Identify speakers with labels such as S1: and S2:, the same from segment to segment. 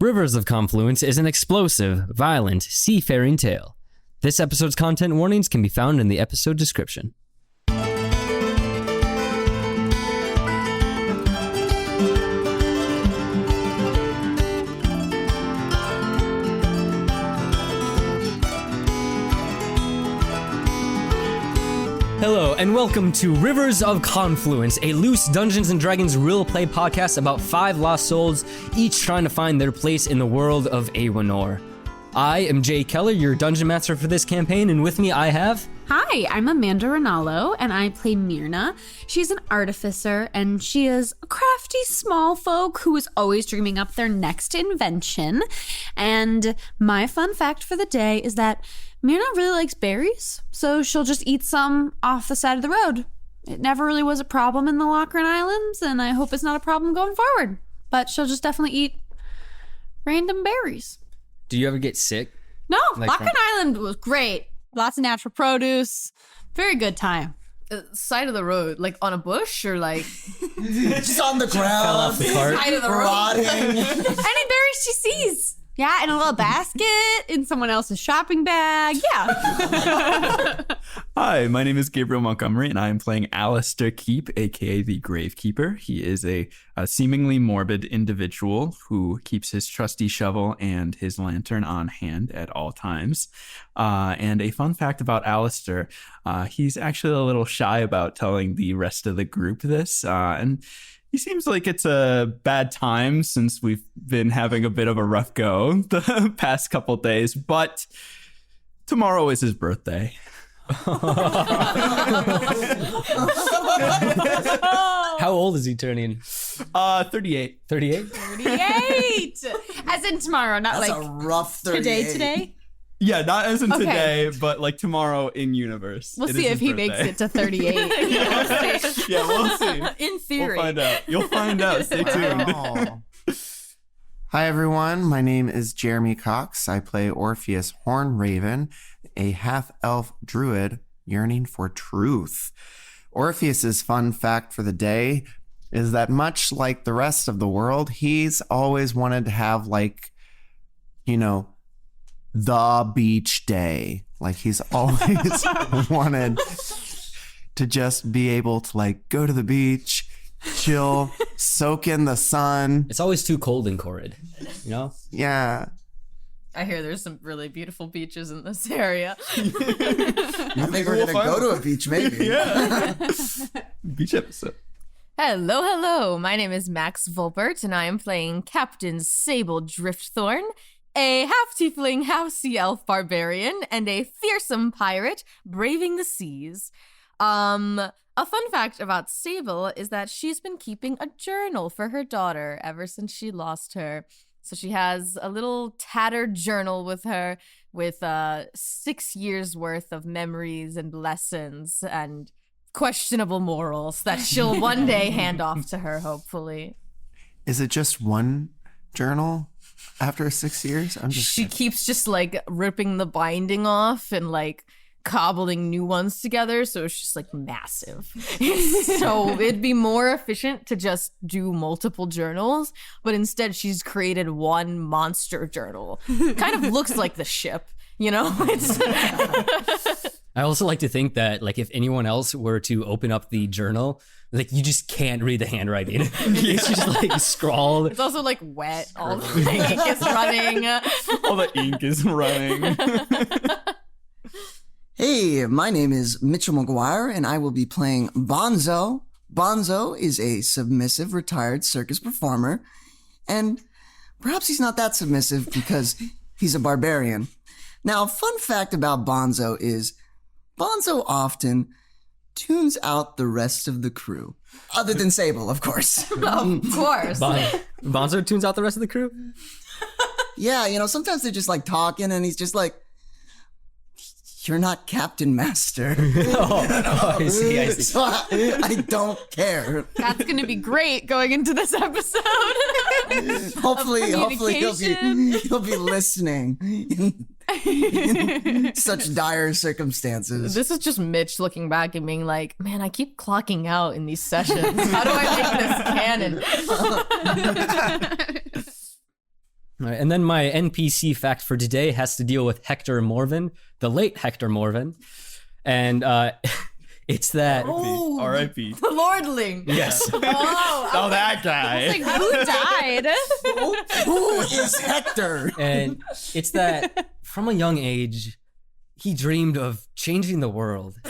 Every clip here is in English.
S1: Rivers of Confluence is an explosive, violent, seafaring tale. This episode's content warnings can be found in the episode description. Hello, and welcome to Rivers of Confluence, a loose Dungeons & Dragons real-play podcast about 5 lost souls, each trying to find their place in the world of Awenor. I am Jay Keller, your Dungeon Master for this campaign, and with me I have...
S2: Hi, I'm Amanda Ranallo, and I play Myrna. She's an artificer, and she is a crafty small folk who is always dreaming up their next invention. And my fun fact for the day is that Myrna really likes berries, so she'll just eat some off the side of the road. It never really was a problem in the Lochran Islands, and I hope it's not a problem going forward. But she'll just definitely eat random berries.
S1: Do you ever get sick?
S2: No, Lochran Island was great. Lots of natural produce. Very good time.
S3: Side of the road, like on a bush or like...
S4: Just on the ground.
S1: Fell off the cart.
S3: Side of the
S4: Rotting.
S2: Any berries she sees. Yeah, in a little basket, in someone else's shopping bag. Yeah.
S5: Hi, my name is Gabriel Montgomery, and I am playing Alistair Keep, aka the Gravekeeper. He is a seemingly morbid individual who keeps his trusty shovel and his lantern on hand at all times. And a fun fact about Alistair, he's actually a little shy about telling the rest of the group this, and he seems like it's a bad time since we've been having a bit of a rough go the past couple days, but tomorrow is his birthday.
S1: How old is he turning?
S5: 38.
S1: 38?
S2: 38! As in tomorrow, not
S4: That's
S2: like
S4: a rough 38.
S2: today?
S5: Yeah, not as in
S2: Okay.
S5: today, but like tomorrow in universe.
S2: We'll
S5: It
S2: see
S5: is
S2: if
S5: his
S2: he makes
S5: birthday.
S2: it to 38.
S5: Yeah, we'll see.
S3: In theory.
S5: We'll find out. You'll find out. Stay tuned.
S4: Oh.
S6: Hi everyone, my name is Jeremy Cox. I play Orpheus Horn Raven, a half-elf druid yearning for truth. Orpheus's fun fact for the day is that much like the rest of the world, he's always wanted to have the beach day. Like he's always wanted to just be able to go to the beach, chill, soak in the sun.
S1: It's always too cold in Corrid, you know?
S6: Yeah.
S3: I hear there's some really beautiful beaches in this area.
S4: I think we're gonna go to a beach, maybe.
S5: Yeah. Beach episode.
S3: Hello. My name is Max Volpert, and I am playing Captain Sable Driftthorn, a half-tiefling, half-sea elf barbarian, and a fearsome pirate braving the seas. A fun fact about Sable is that she's been keeping a journal for her daughter ever since she lost her. So she has a little tattered journal with her with 6 years worth of memories and lessons and questionable morals that she'll one day hand off to her, hopefully.
S6: Is it just one journal after 6 years?
S3: She keeps just ripping the binding off and cobbling new ones together, so it's just massive. So it'd be more efficient to just do multiple journals, but instead she's created one monster journal. Kind of looks like the ship, you know?
S1: I also like to think that if anyone else were to open up the journal, you just can't read the handwriting. It's just scrawled.
S3: It's also wet. All the ink is running.
S5: All the ink is running.
S4: Hey, my name is Mitchell Maguire, and I will be playing Bonzo. Bonzo is a submissive retired circus performer, and perhaps he's not that submissive because he's a barbarian. Now, a fun fact about Bonzo is Bonzo often tunes out the rest of the crew, other than Sable, of course.
S3: Of course.
S1: Bonzo tunes out the rest of the crew?
S4: Yeah, sometimes they're just talking, and he's just you're not Captain Master.
S1: I see.
S4: So I don't care.
S2: That's going to be great going into this episode.
S4: Hopefully he'll be listening in such dire circumstances.
S3: This is just Mitch looking back and being like, man, I keep clocking out in these sessions. How do I make this canon?
S1: All right, and then my NPC fact for today has to deal with Hector Morven, the late Hector Morven. And it's that...
S5: R.I.P.
S3: The Lordling.
S1: Yes.
S5: Oh, that guy.
S2: Like, who died?
S4: Who is Hector?
S1: And it's that from a young age, he dreamed of changing the world.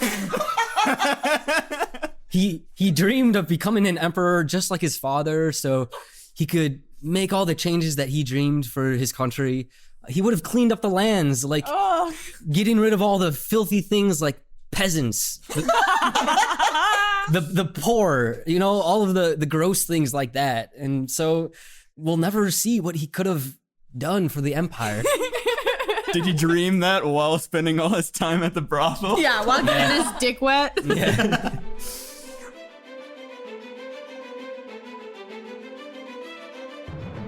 S1: He dreamed of becoming an emperor just like his father, so he could make all the changes that he dreamed for his country. He would have cleaned up the lands, like getting rid of all the filthy things like peasants, the poor, you know, all of the gross things like that. And so we'll never see what he could have done for the empire.
S5: Did he dream that while spending all his time at the brothel?
S2: Yeah, while getting his dick wet.
S1: Yeah.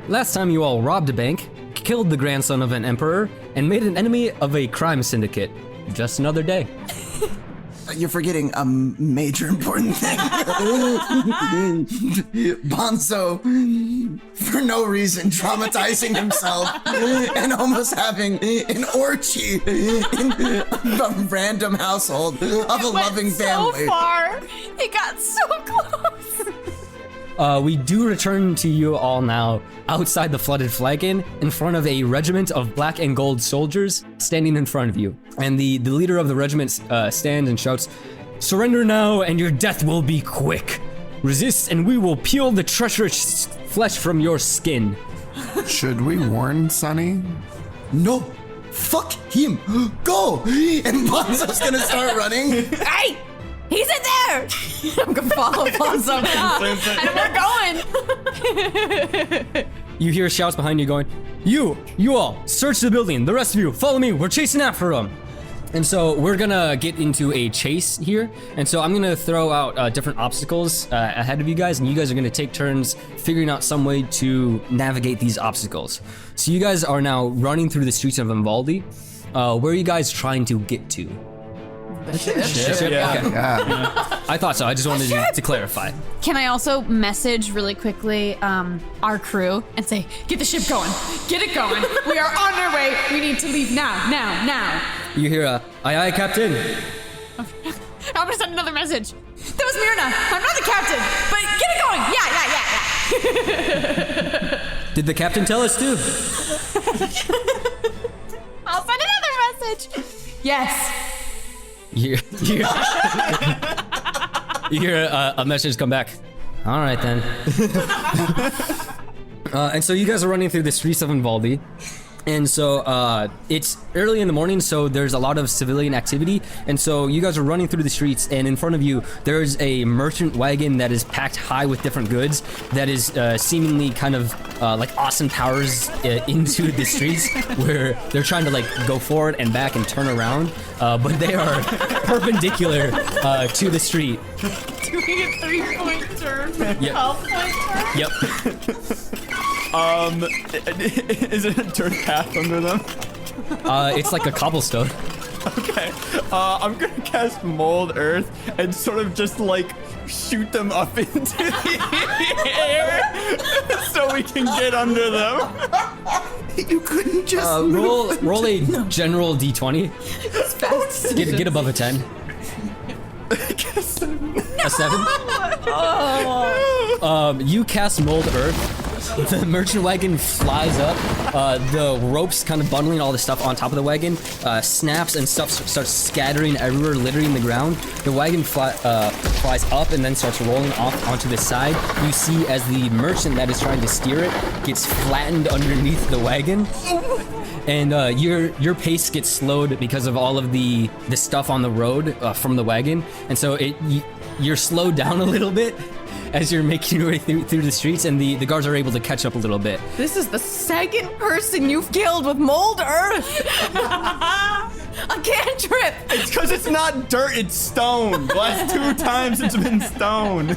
S1: Last time you all robbed a bank, killed the grandson of an emperor, and made an enemy of a crime syndicate. Just another day.
S4: You're forgetting a major important thing. Bonzo, for no reason, traumatizing himself and almost having an orgy in a random household of a loving family.
S2: So far. He got so close.
S1: We do return to you all now outside the flooded flagon in front of a regiment of black and gold soldiers standing in front of you. And the leader of the regiment stands and shouts, "Surrender now and your death will be quick. Resist and we will peel the treacherous flesh from your skin."
S6: Should we warn Sonny?
S4: No, fuck him. Go. And Bonzo's gonna start running.
S3: Hey! He's in there! I'm gonna follow Bonzo now. And we're going!
S1: You hear shouts behind you going, You all, search the building. The rest of you, follow me. We're chasing after him." And so we're gonna get into a chase here. And so I'm gonna throw out different obstacles ahead of you guys, and you guys are gonna take turns figuring out some way to navigate these obstacles. So you guys are now running through the streets of Invaldi. Where are you guys trying to get to?
S3: The ship.
S5: Yeah.
S1: Okay.
S6: Yeah.
S1: I thought so. I just wanted to clarify.
S2: Can I also message really quickly our crew and say, "Get the ship going. Get it going. We are on our way. We need to leave now."
S1: You hear a, "Aye, aye, Captain."
S2: I'm gonna send another message. That was Myrna. I'm not the captain, but get it going. Yeah.
S1: Did the captain tell us to?
S2: I'll send another message. Yes.
S1: You hear a message come back. All right then. And so you guys are running through the streets of Invaldi. And so it's early in the morning, so there's a lot of civilian activity. And so you guys are running through the streets, and in front of you, there's a merchant wagon that is packed high with different goods that is seemingly kind of like Austin Powers into the streets, where they're trying to like go forward and back and turn around, but they are perpendicular to the street.
S2: Doing a 3-point turn.
S1: Yep.
S2: 12-point turn.
S1: Yep.
S5: Is it a dirt path under them?
S1: It's like a cobblestone.
S5: Okay. I'm gonna cast Mold Earth and sort of just like shoot them up into the air so we can get under them.
S4: You couldn't just
S1: Roll a general d20. Get above a 10. A 7? You cast Mold Earth. The merchant wagon flies up. The ropes kind of bundling all the stuff on top of the wagon snaps, and stuff starts scattering everywhere, littering the ground. The wagon flies up and then starts rolling off onto the side. You see as the merchant that is trying to steer it gets flattened underneath the wagon. And your pace gets slowed because of all of the stuff on the road from the wagon. And so you're slowed down a little bit as you're making your way through the streets, and the guards are able to catch up a little bit.
S3: This is the second person you've killed with Mold Earth. A cantrip.
S5: It's because it's not dirt, it's stone. The last 2 times it's been stone.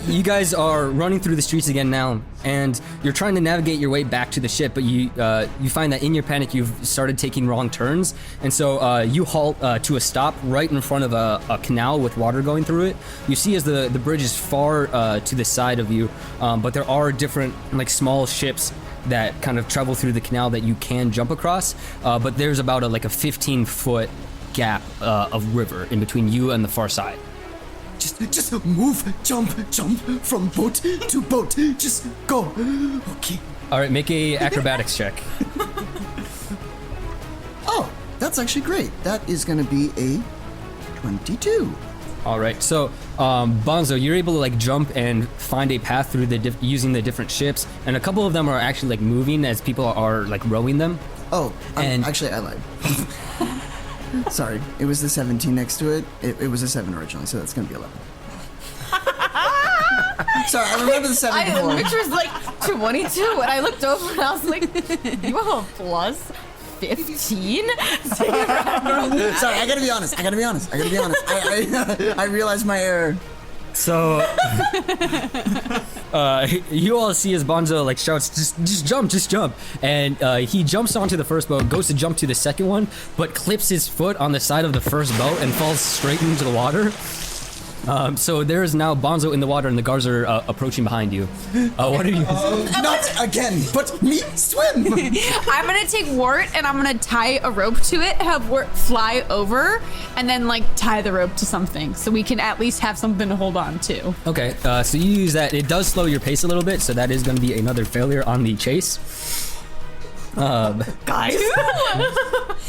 S1: You guys are running through the streets again now, and you're trying to navigate your way back to the ship, but you find that in your panic you've started taking wrong turns, and so you halt to a stop right in front of a canal with water going through it. You see as the bridge is far to the side of you, but there are different like small ships that kind of travel through the canal that you can jump across, but there's about a 15-foot gap of river in between you and the far side.
S4: Just move, jump from boat to boat. Just go. Okay.
S1: All right, make a acrobatics check.
S4: Oh, that's actually great. That is going to be a 22.
S1: All right, so Bonzo, you're able to like jump and find a path through using the different ships, and a couple of them are actually like moving as people are like rowing them.
S4: Oh, actually I lied. Sorry, it was the 17 next to it. It was a 7 originally, so that's going to be 11. Sorry, I remember the 7 before.
S3: Which was like 22, and I looked over and I was like, you have a plus 15?
S4: Sorry, I gotta be honest. I realized my error.
S1: So, you all see as Bonzo like shouts, just jump, and he jumps onto the first boat, goes to jump to the second one, but clips his foot on the side of the first boat and falls straight into the water. So there is now Bonzo in the water, and the guards are approaching behind you. What are you?
S4: Not again, but me swim.
S2: I'm gonna take Wart and I'm gonna tie a rope to it, have Wart fly over, and then like tie the rope to something so we can at least have something to hold on to.
S1: Okay, so you use that. It does slow your pace a little bit, so that is going to be another failure on the chase.
S3: Guys.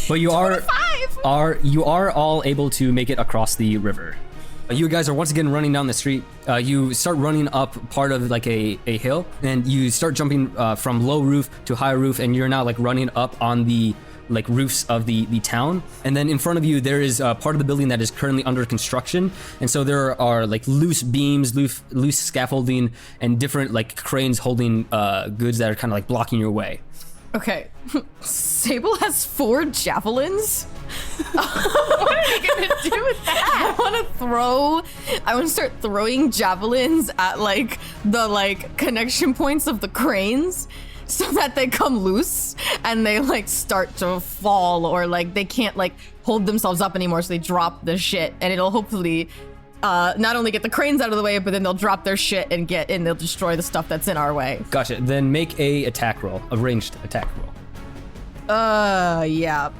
S1: But you are all able to make it across the river. You guys are once again running down the street. You start running up part of like a hill, and you start jumping from low roof to high roof, and you're now like running up on the like roofs of the town. And then in front of you there is part of the building that is currently under construction, and so there are like loose beams, loose scaffolding, and different like cranes holding goods that are kind of like blocking your way.
S3: Okay, Sable has 4 javelins. What are we gonna do with that? I want to start throwing javelins at like the like connection points of the cranes, so that they come loose and they like start to fall, or like they can't like hold themselves up anymore, so they drop the shit, and it'll hopefully not only get the cranes out of the way, but then they'll drop their shit and they'll destroy the stuff that's in our way.
S1: Gotcha. Then make a attack roll, a ranged attack roll.
S3: Yeah.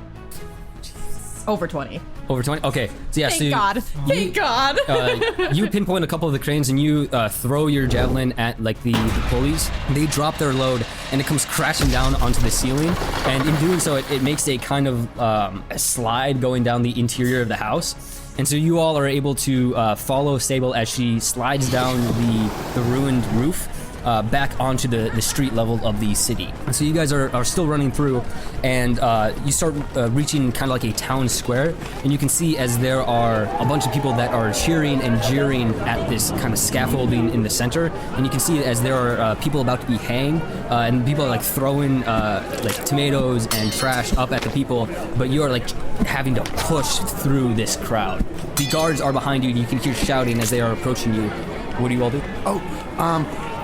S3: Over 20.
S1: Over 20? Okay. So yeah,
S3: Thank God.
S1: You pinpoint a couple of the cranes and you throw your javelin at like the pulleys. They drop their load and it comes crashing down onto the ceiling. And in doing so, it makes a kind of a slide going down the interior of the house. And so you all are able to follow Sable as she slides down the ruined roof back onto the street level of the city. And so you guys are still running through, and you start reaching kind of like a town square, and you can see as there are a bunch of people that are cheering and jeering at this kind of scaffolding in the center, and you can see as there are people about to be hanged, and people are like throwing like tomatoes and trash up at the people, but you are like having to push through this crowd. The guards are behind you, and you can hear shouting as they are approaching you. What do you all do?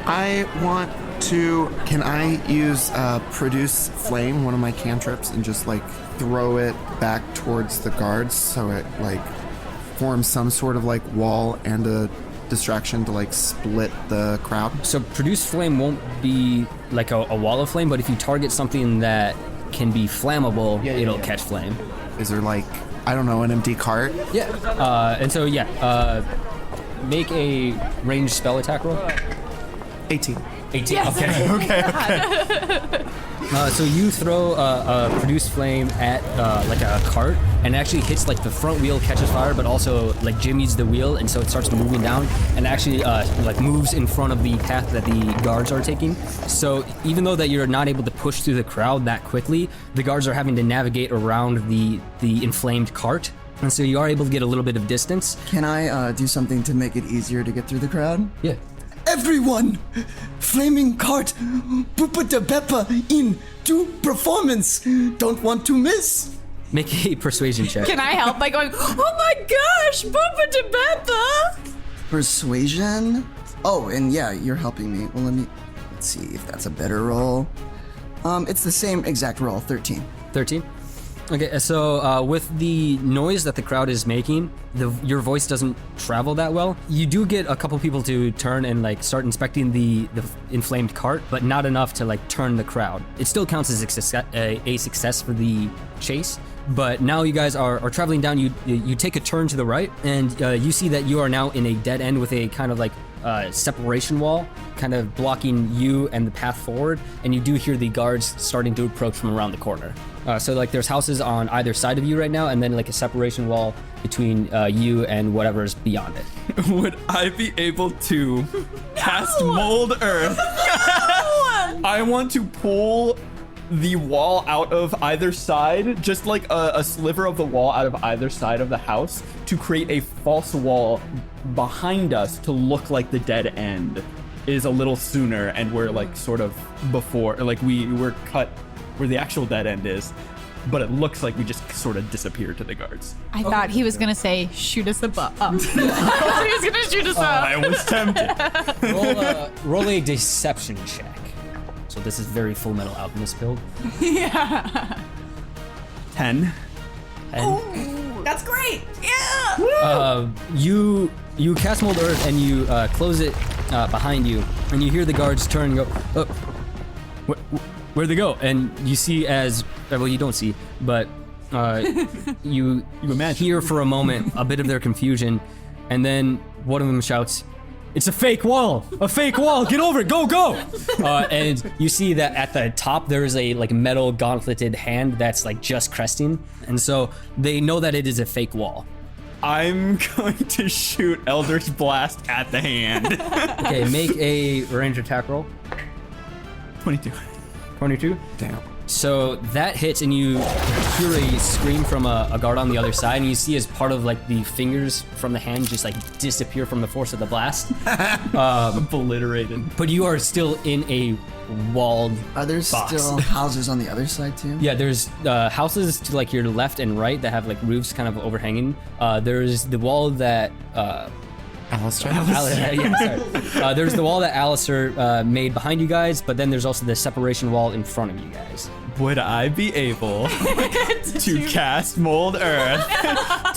S6: I want to... Can I use Produce Flame, one of my cantrips, and just like throw it back towards the guards so it like forms some sort of like wall and a distraction to like split the crowd?
S1: So Produce Flame won't be like a wall of flame, but if you target something that can be flammable, it'll catch flame.
S6: Is there like, I don't know, an empty cart?
S1: Yeah. And so make a ranged spell attack roll.
S6: 18.
S1: 18.
S3: Yes.
S1: Okay. So you throw a Produce Flame at like a cart, and it actually hits like the front wheel, catches fire, but also like jimmies the wheel, and so it starts moving down and actually like moves in front of the path that the guards are taking. So even though that you're not able to push through the crowd that quickly, the guards are having to navigate around the inflamed cart. And so you are able to get a little bit of distance.
S4: Can I do something to make it easier to get through the crowd?
S1: Yeah.
S4: Everyone! Flaming cart! Boopa de Beppa in to performance! Don't want to miss!
S1: Make a persuasion check.
S2: Can I help by going, oh my gosh, Boopa de Beppa?
S4: Persuasion? Oh, and yeah, you're helping me. Well, let's see if that's a better roll. It's the same exact roll, 13.
S1: 13? Okay, so with the noise that the crowd is making, your voice doesn't travel that well. You do get a couple people to turn and like start inspecting the inflamed cart, but not enough to like turn the crowd. It still counts as a success for the chase. But now you guys are traveling down. You take a turn to the right, and you see that you are now in a dead end with a kind of like separation wall, kind of blocking you and the path forward. And you do hear the guards starting to approach from around the corner. So like there's houses on either side of you right now, and then like a separation wall between you and whatever's beyond it.
S5: Would I be able to cast Mold Earth? I want to pull the wall out of either side, just like a sliver of the wall out of either side of the house, to create a false wall behind us to look like the dead end is a little sooner, and we're like sort of before, like we're cut where the actual dead end is, but it looks like we just sort of disappeared to the guards.
S7: I thought he was gonna say, shoot us up. He was gonna shoot us up.
S5: I was tempted.
S1: Roll a deception check. So this is very Full Metal Alchemist build.
S7: Yeah.
S5: 10.
S7: That's great. Yeah.
S1: You cast Mold Earth and you close it behind you, and you hear the guards turn and go, oh, where'd they go? And you see well, you don't see, but you hear for a moment a bit of their confusion, and then one of them shouts, "It's a fake wall! A fake wall! Get over it! Go, go!" And you see that at the top there is a like metal gauntleted hand that's like just cresting, and so they know that it is a fake wall.
S5: I'm going to shoot Eldritch Blast at the hand.
S1: Okay, make a range attack roll.
S5: 22.
S1: 22?
S6: Damn.
S1: So that hits, and you hear a scream from a guard on the other side, and you see as part of like the fingers from the hand just like disappear from the force of the blast.
S5: Obliterated.
S1: But you are still in a walled
S4: Are there
S1: box.
S4: still houses on the other side too?
S1: Yeah, there's houses to like your left and right that have like roofs kind of overhanging. There's the wall that
S6: Alistair?
S1: there's the wall that Alistair made behind you guys, but then there's also the separation wall in front of you guys.
S5: Would I be able to cast Mold Earth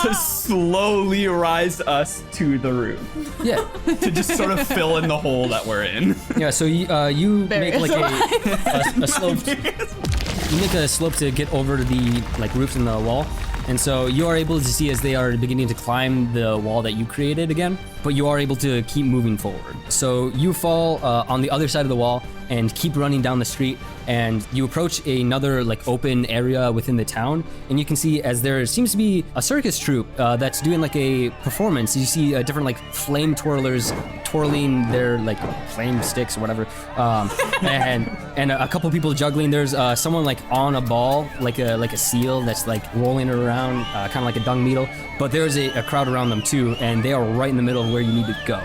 S5: to slowly rise us to the roof?
S1: Yeah.
S5: To just sort of fill in the hole that we're in.
S1: Yeah, so you make like a slope. You make a slope to get over to the like roofs in the wall. And so you are able to see as they are beginning to climb the wall that you created again, but you are able to keep moving forward. So you fall on the other side of the wall and keep running down the street, and you approach another like open area within the town, and you can see as there seems to be a circus troupe that's doing like a performance. You see different like flame twirlers twirling their like flame sticks or whatever, and a couple people juggling. There's someone like on a ball, like a seal that's like rolling it around, kind of like a dung beetle. But there's a crowd around them too, and they are right in the middle of where you need to go.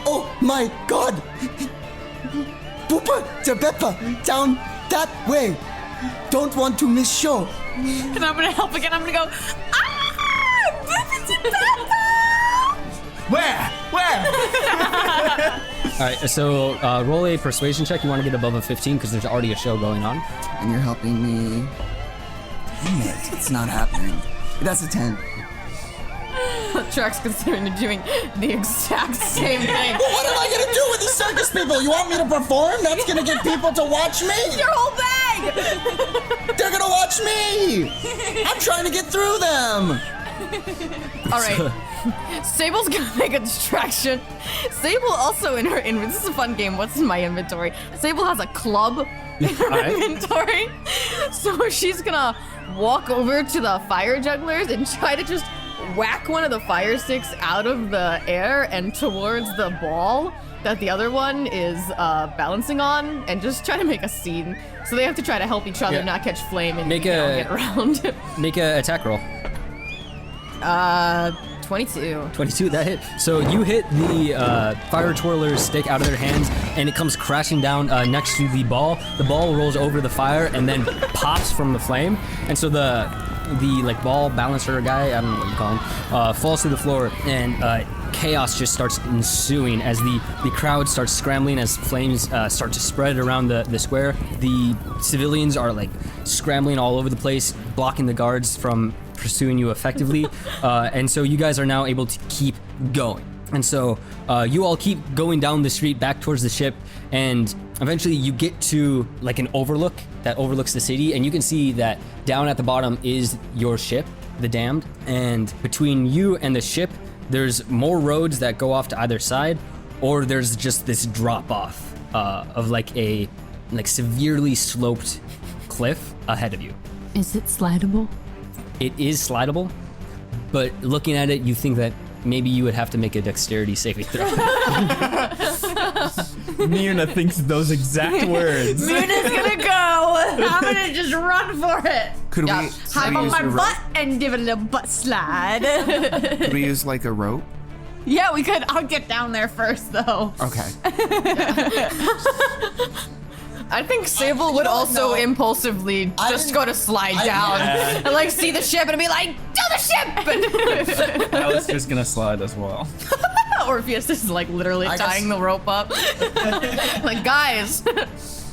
S4: Oh my God! Booper, Tebeppa, down that way. Don't want to miss show.
S7: And I'm gonna help again. I'm gonna go,
S5: Where?
S1: All right, so roll a persuasion check. You want to get above a 15 because there's already a show going on.
S4: And you're helping me. Damn it, it's not happening. That's a 10.
S3: Truck's considering doing the exact same thing.
S4: But what am I gonna do with these circus people? You want me to perform? That's gonna get people to watch me?
S3: Your whole bag!
S4: They're gonna watch me! I'm trying to get through them!
S3: All right. Sable's gonna make a distraction. Sable also in her inventory. This is a fun game. What's in my inventory? Sable has a club in her inventory. So she's gonna walk over to the fire jugglers and try to just whack one of the fire sticks out of the air and towards the ball that the other one is balancing on, and just try to make a scene. So they have to try to help each other not catch flame and get around.
S1: Make a attack roll.
S3: 22.
S1: 22, that hit. So you hit the fire twirler's stick out of their hands, and it comes crashing down next to the ball. The ball rolls over the fire and then pops from the flame, and so the like ball balancer guy, I don't know what you call him, falls to the floor and chaos just starts ensuing as the crowd starts scrambling, as flames start to spread around the square. The civilians are like scrambling all over the place, blocking the guards from pursuing you effectively. And so you guys are now able to keep going. And so you all keep going down the street back towards the ship, and eventually you get to like an overlook that overlooks the city, and you can see that down at the bottom is your ship, the Damned, and between you and the ship there's more roads that go off to either side, or there's just this drop off of like a severely sloped cliff ahead of you.
S7: Is it slidable?
S1: It is slidable, but looking at it you think that maybe you would have to make a dexterity saving throw.
S5: Myrna thinks those exact words.
S7: Myrna's gonna go. I'm gonna just run for it.
S6: Could we
S7: Hop on
S6: use
S7: my
S6: a rope?
S7: butt and give it a little butt slide.
S6: Could we use like a rope?
S7: Yeah, we could. I'll get down there first, though.
S6: Okay.
S3: I think Sable would also impulsively just go to slide down and like see the ship and be like, "Do the ship!"
S5: Alistair's gonna slide as well.
S3: Orpheus is like literally
S4: I
S3: tying
S4: guess-
S3: the rope up. Like, guys.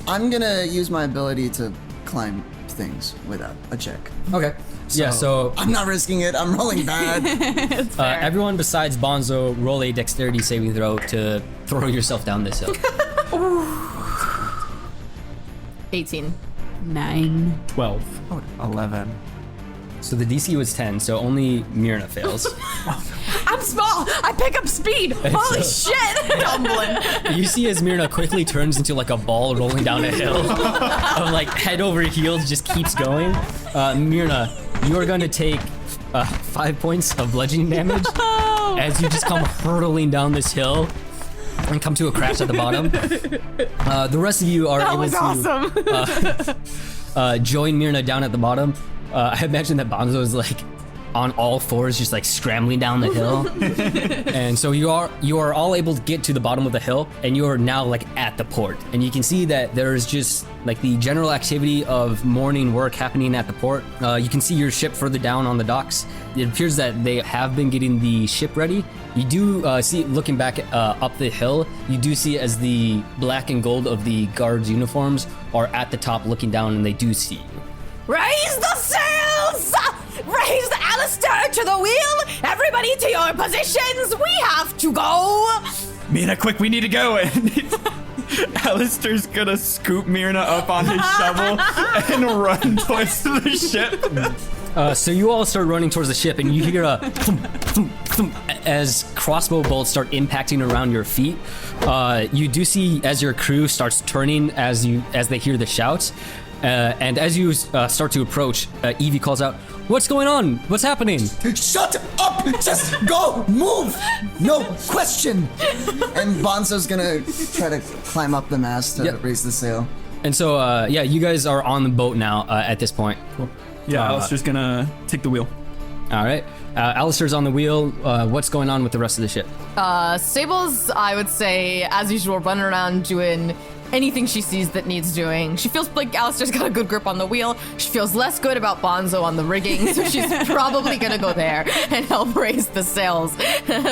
S4: I'm gonna use my ability to climb things without a check.
S1: Okay. Yeah, so
S4: I'm not risking it. I'm rolling bad.
S1: everyone besides Bonzo roll a dexterity saving throw to throw yourself down this hill.
S3: 18.
S7: 9.
S5: 12.
S6: 11.
S1: So the DC was 10, so only Myrna fails.
S7: I'm small. I pick up speed. Holy shit.
S3: Tumbling.
S1: You see as Myrna quickly turns into like a ball rolling down a hill, of like head over heels, just keeps going. Myrna, you are going to take 5 points of bludgeoning damage as you just come hurtling down this hill and come to a crash at the bottom. The rest of you are able to join Myrna down at the bottom. I imagine that Bonzo is like on all fours, just like scrambling down the hill. And so you are all able to get to the bottom of the hill, and you are now like at the port. And you can see that there's just like the general activity of morning work happening at the port. You can see your ship further down on the docks. It appears that they have been getting the ship ready. You do see, looking back up the hill, you do see as the black and gold of the guards' uniforms are at the top looking down, and they do see you.
S3: Raise the sails! Raise the Alistair to the wheel! Everybody to your positions! We have to go!
S5: Myrna, quick, we need to go. And Alistair's gonna scoop Myrna up on his shovel and run towards the ship.
S1: So you all start running towards the ship, and you hear a thump, thump, thump, as crossbow bolts start impacting around your feet. You do see as your crew starts turning as they hear the shouts. And as you start to approach, Evie calls out, "What's going on? What's happening?"
S4: Shut up! Just go! Move! No question! And Bonzo's gonna try to climb up the mast to
S1: Yep.
S4: raise the sail.
S1: And so, yeah, you guys are on the boat now at this point.
S5: Yeah, Alistair's gonna take the wheel.
S1: All right. Alistair's on the wheel. What's going on with the rest of the ship?
S3: Sable's, I would say, as usual, running around doing anything she sees that needs doing. She feels like Alistair's got a good grip on the wheel. She feels less good about Bonzo on the rigging, so she's probably gonna go there and help raise the sails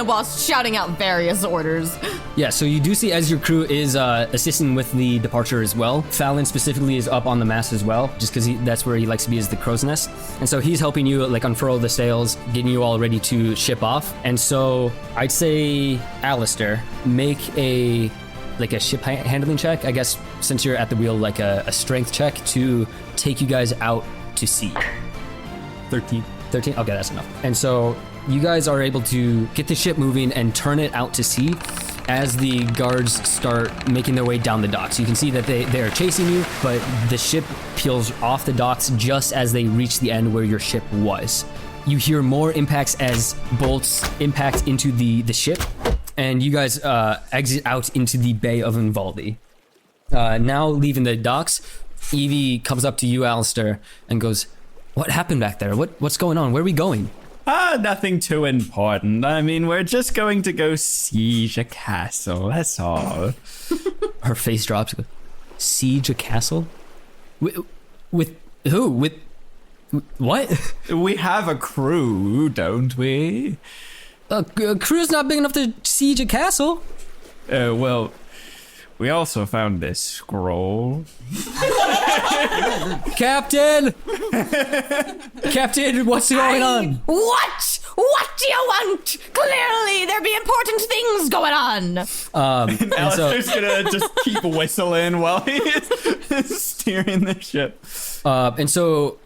S3: while shouting out various orders.
S1: Yeah, so you do see as your crew is assisting with the departure as well. Fallon specifically is up on the mast as well, just because that's where he likes to be, is the crow's nest. And so he's helping you like unfurl the sails, getting you all ready to ship off. And so I'd say, Alistair, make a ship handling check, I guess, since you're at the wheel, like a strength check to take you guys out to sea.
S5: 13.
S1: 13? Okay, that's enough. And so you guys are able to get the ship moving and turn it out to sea as the guards start making their way down the docks. You can see that they are chasing you, but the ship peels off the docks just as they reach the end where your ship was. You hear more impacts as bolts impact into the ship, and you guys exit out into the Bay of Invaldi. Now leaving the docks, Evie comes up to you, Alistair, and goes, "What happened back there? What's going on? Where are we going?"
S5: Nothing too important. I mean, we're just going to go siege a castle, that's all.
S1: Her face drops. Siege a castle? With who? With what?
S5: We have a crew, don't we?
S1: A crew's not big enough to siege a castle.
S5: Well, we also found this scroll.
S1: Captain! Captain, what's going on?
S3: What? What do you want? Clearly, there be important things going on.
S5: Alistair's gonna just keep whistling while he is steering the ship.
S1: And so,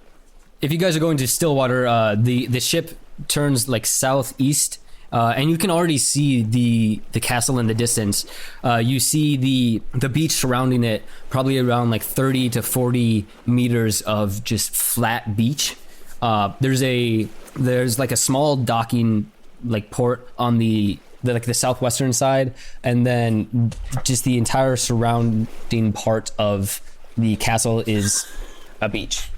S1: if you guys are going to Stillwater, the ship turns like southeast, and you can already see the castle in the distance. You see the beach surrounding it, probably around like 30 to 40 meters of just flat beach. There's like a small docking like port on the southwestern side, and then just the entire surrounding part of the castle is a beach.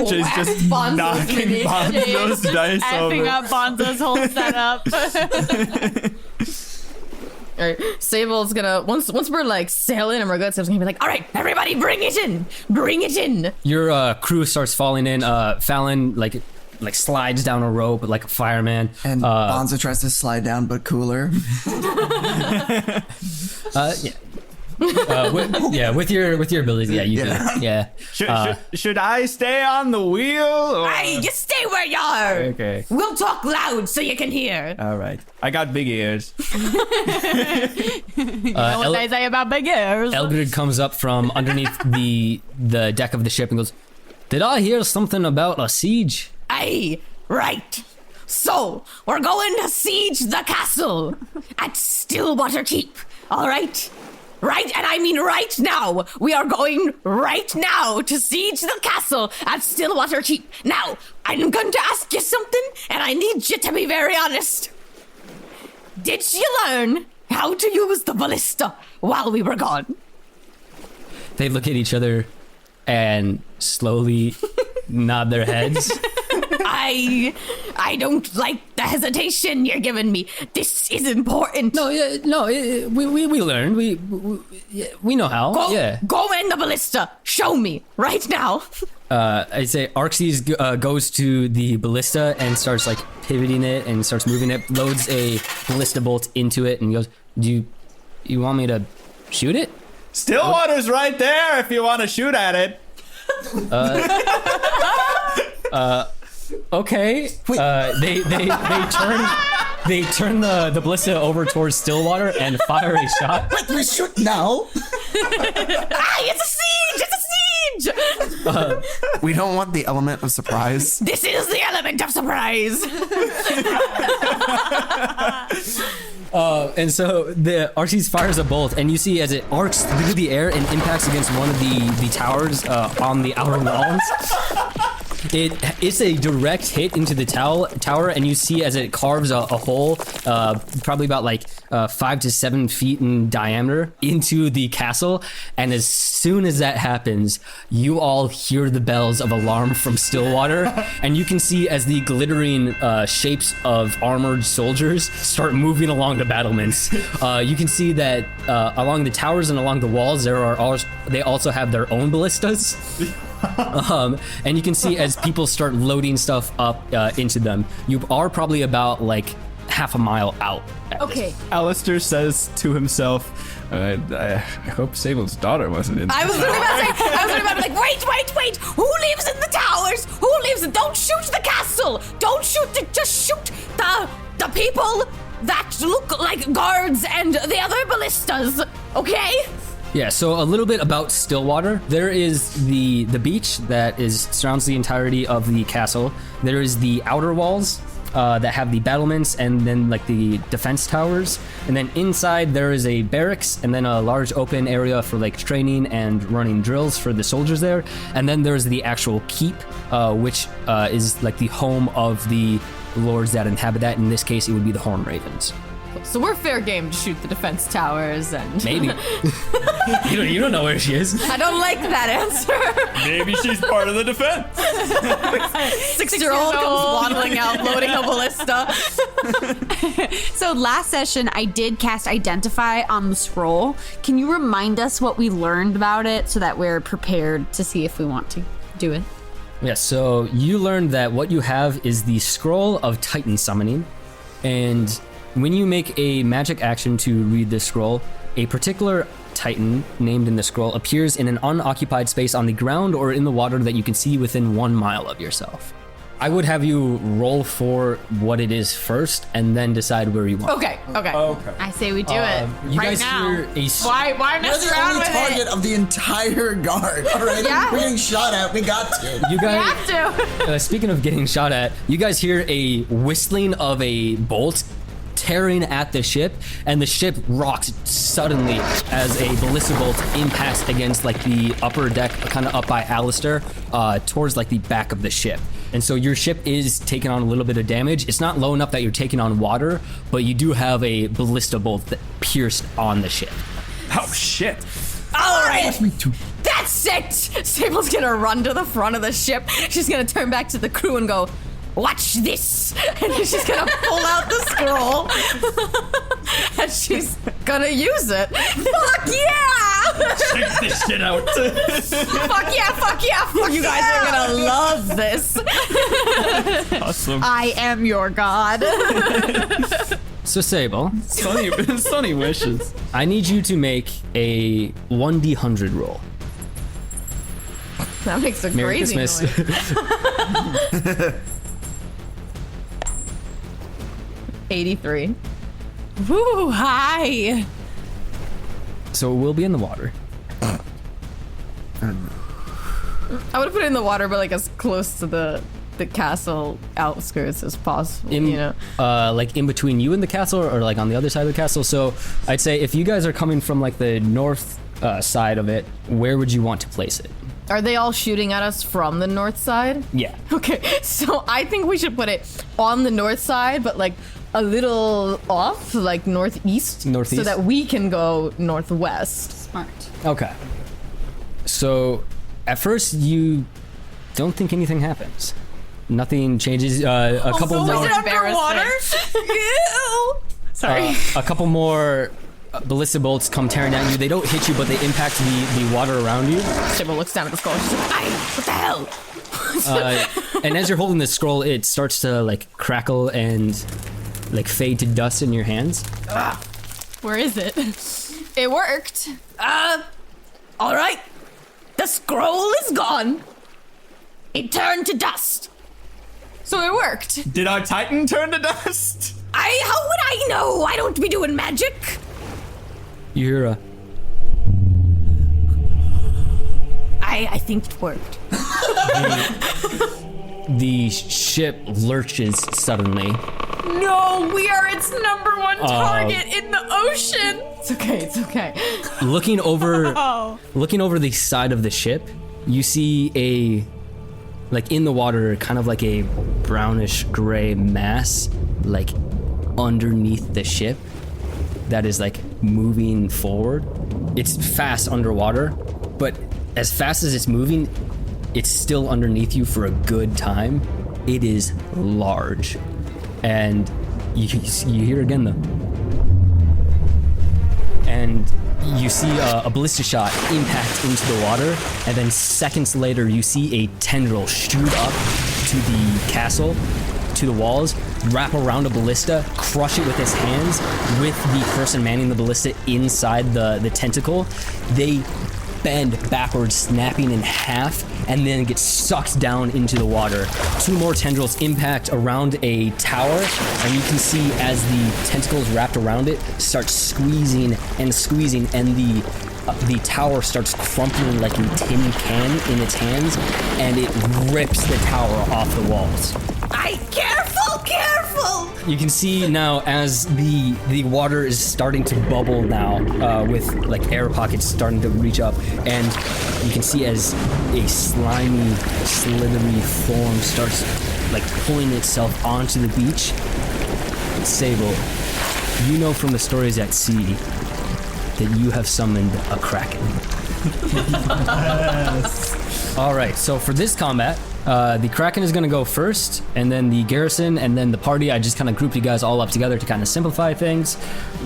S5: Jay's just knocking Bonzo's dice
S7: Effing
S5: over.
S7: up Bonzo's whole setup.
S3: All right, Sable's gonna once we're like sailing and we're good. Sable's gonna be like, "All right, everybody, bring it in."
S1: Your crew starts falling in. Fallon like slides down a rope like a fireman.
S4: And Bonzo tries to slide down, but cooler.
S1: With your abilities, you do. Yeah.
S5: Should I stay on the wheel? Or?
S3: Hey, you stay where you are.
S5: Okay.
S3: We'll talk loud so you can hear.
S5: All right. I got big ears.
S7: You know what they say about big ears?
S1: Elgrid comes up from underneath the deck of the ship and goes, "Did I hear something about a siege?"
S3: Aye, right. So, we're going to siege the castle at Stillwater Keep, all right? Right, and I mean right now. We are going right now to siege the castle at Stillwater Keep. Now, I'm going to ask you something, and I need you to be very honest. Did you learn how to use the ballista while we were gone?
S1: They look at each other and slowly nod their heads.
S3: I don't like the hesitation you're giving me. This is important.
S1: We learned. We know how.
S3: Go in the ballista. Show me right now.
S1: I say Arxes goes to the ballista and starts like pivoting it and starts moving it. Loads a ballista bolt into it and goes, "Do you want me to shoot it?"
S5: Stillwater's right there if you want to shoot at it.
S1: Okay. They turn the ballista over towards Stillwater and fire a shot.
S4: Wait, we shoot now?
S3: It's a siege! It's a siege!
S6: We don't want the element of surprise.
S3: This is the element of surprise.
S1: And so the Arxes fires a bolt, and you see as it arcs through the air and impacts against one of the towers on the outer walls. It's a direct hit into the tower, and you see as it carves a hole, probably about like 5 to 7 feet in diameter, into the castle. And as soon as that happens, you all hear the bells of alarm from Stillwater, and you can see as the glittering shapes of armored soldiers start moving along the battlements. You can see that along the towers and along the walls, they also have their own ballistas. And you can see as people start loading stuff up into them. You are probably about like half a mile out.
S3: Okay.
S5: Alistair says to himself, I hope Sable's daughter wasn't in there.
S3: I was about to be like, wait. Who lives in the towers? Who lives? Don't shoot the castle. Don't shoot just shoot the people that look like guards and the other ballistas. Okay?
S1: Yeah, so a little bit about Stillwater. There is the beach that surrounds the entirety of the castle. There is the outer walls that have the battlements and then like the defense towers. And then inside there is a barracks and then a large open area for like training and running drills for the soldiers there. And then there's the actual keep, which is like the home of the lords that inhabit that. In this case, it would be the Horn Ravens.
S7: So we're fair game to shoot the defense towers and...
S1: Maybe. you don't know where she is.
S3: I don't like that answer.
S5: Maybe she's part of the defense.
S3: 6-year-old comes waddling out, loading a ballista.
S2: So last session, I did cast Identify on the scroll. Can you remind us what we learned about it so that we're prepared to see if we want to do it?
S1: Yeah, so you learned that what you have is the Scroll of Titan Summoning, and when you make a magic action to read this scroll, a particular Titan named in the scroll appears in an unoccupied space on the ground or in the water that you can see within 1 mile of yourself. I would have you roll for what it is first and then decide where you want.
S3: Okay.
S7: I say we do it
S1: You
S7: right
S1: guys
S7: now.
S1: hear a
S7: Why
S4: We're
S7: mess
S4: the
S7: around
S4: only
S7: with
S4: target
S7: it?
S4: of the entire guard. All right,
S3: Yeah.
S4: we're getting shot at. We got to.
S1: You
S7: We
S1: guys,
S7: have to.
S1: speaking of getting shot at, you guys hear a whistling of a bolt tearing at the ship, and the ship rocks suddenly as a ballista bolt impacts against like the upper deck, kind of up by Alistair, towards like the back of the ship. And so your ship is taking on a little bit of damage. It's not low enough that you're taking on water, but you do have a ballista bolt that pierced on the ship.
S5: Oh shit!
S3: All right. That's it. Sable's gonna run to the front of the ship. She's gonna turn back to the crew and go, "Watch this!" And then she's gonna pull out the scroll, and she's gonna use it. Fuck yeah!
S5: Check this shit out.
S3: Fuck yeah! You guys are gonna love this.
S5: Awesome.
S7: I am your god.
S1: So Sable,
S5: Sunny wishes.
S1: I need you to make a 1d100 roll.
S3: That makes a
S1: Merry
S3: crazy
S1: Christmas.
S3: noise. 83.
S7: Woo, hi.
S1: So it will be in the water.
S3: I would put it in the water, but like as close to the castle outskirts as possible.
S1: Like in between you and the castle, or like on the other side of the castle. So I'd say if you guys are coming from like the north side of it, where would you want to place it?
S3: Are they all shooting at us from the north side?
S1: Yeah.
S3: Okay, so I think we should put it on the north side, but like a little off, like northeast,
S1: Northeast?
S3: so that we can go northwest.
S2: Smart.
S1: Okay. So at first you don't think anything happens. Nothing changes. A couple
S7: so
S1: more.
S7: is it underwater? Sorry.
S1: A couple more ballista bolts come tearing at you. They don't hit you, but they impact the water around you.
S3: Sable looks down at the skull. She's like, "Aye, what the hell?"
S1: And as you're holding this scroll, it starts to like crackle and like fade to dust in your hands.
S7: Where is it?
S3: It worked. All right. The scroll is gone. It turned to dust. So it worked.
S5: Did our Titan turn to dust?
S3: How would I know? I don't be doing magic.
S1: You hear a
S3: I think it worked.
S1: the ship lurches suddenly.
S7: No, we are its number one target in the ocean.
S3: It's okay.
S1: Looking over
S7: Oh.
S1: looking over the side of the ship, you see like in the water, kind of like a brownish gray mass, like underneath the ship that is like moving forward. It's fast underwater, but as fast as it's moving, it's still underneath you for a good time. It is large. And you hear again though. And you see a ballista shot impact into the water, and then seconds later you see a tendril shoot up to the castle, to the walls, wrap around a ballista, crush it with its hands, with the person manning the ballista inside the tentacle. They bend backwards, snapping in half, and then get sucked down into the water. Two more tendrils impact around a tower, and you can see as the tentacles wrapped around it start squeezing, and the tower starts crumpling like a tin can in its hands, and it rips the tower off the walls.
S3: Careful!
S1: You can see now as the water is starting to bubble now, with like air pockets starting to reach up, and you can see as a slimy, slithery form starts like pulling itself onto the beach. Sable, you know from the stories at sea that you have summoned a kraken. All right, so for this combat, The Kraken is going to go first, and then the garrison, and then the party. I just kind of grouped you guys all up together to kind of simplify things.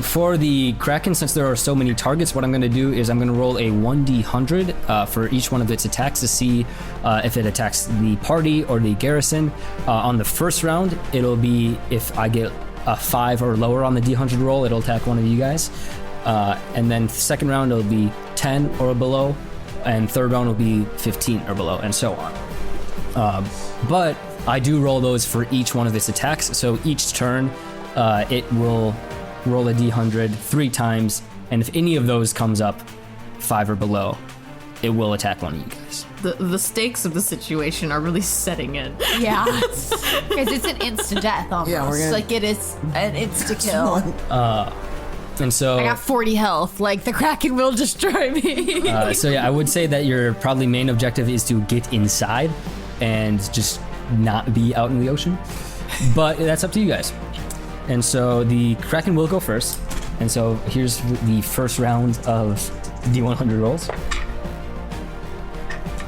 S1: For the Kraken, since there are so many targets, what I'm going to do is I'm going to roll a 1d100 for each one of its attacks to see if it attacks the party or the garrison. On the first round, it'll be if I get a 5 or lower on the d100 roll, it'll attack one of you guys. And then second round, it'll be 10 or below, and third round will be 15 or below, and so on. But I do roll those for each one of its attacks, so each turn it will roll a d100 3 times, and if any of those comes up 5 or below, it will attack one of you guys.
S3: The stakes of the situation are really setting in.
S7: Yeah. Because it's an instant death almost.
S4: Yeah, we're gonna-
S7: Like it is an insta kill.
S1: And so
S7: I got 40 health. Like the Kraken will destroy me.
S1: so yeah, I would say that your probably main objective is to get inside and just not be out in the ocean, but that's up to you guys. And so the Kraken will go first, and so here's the first round of d100 rolls.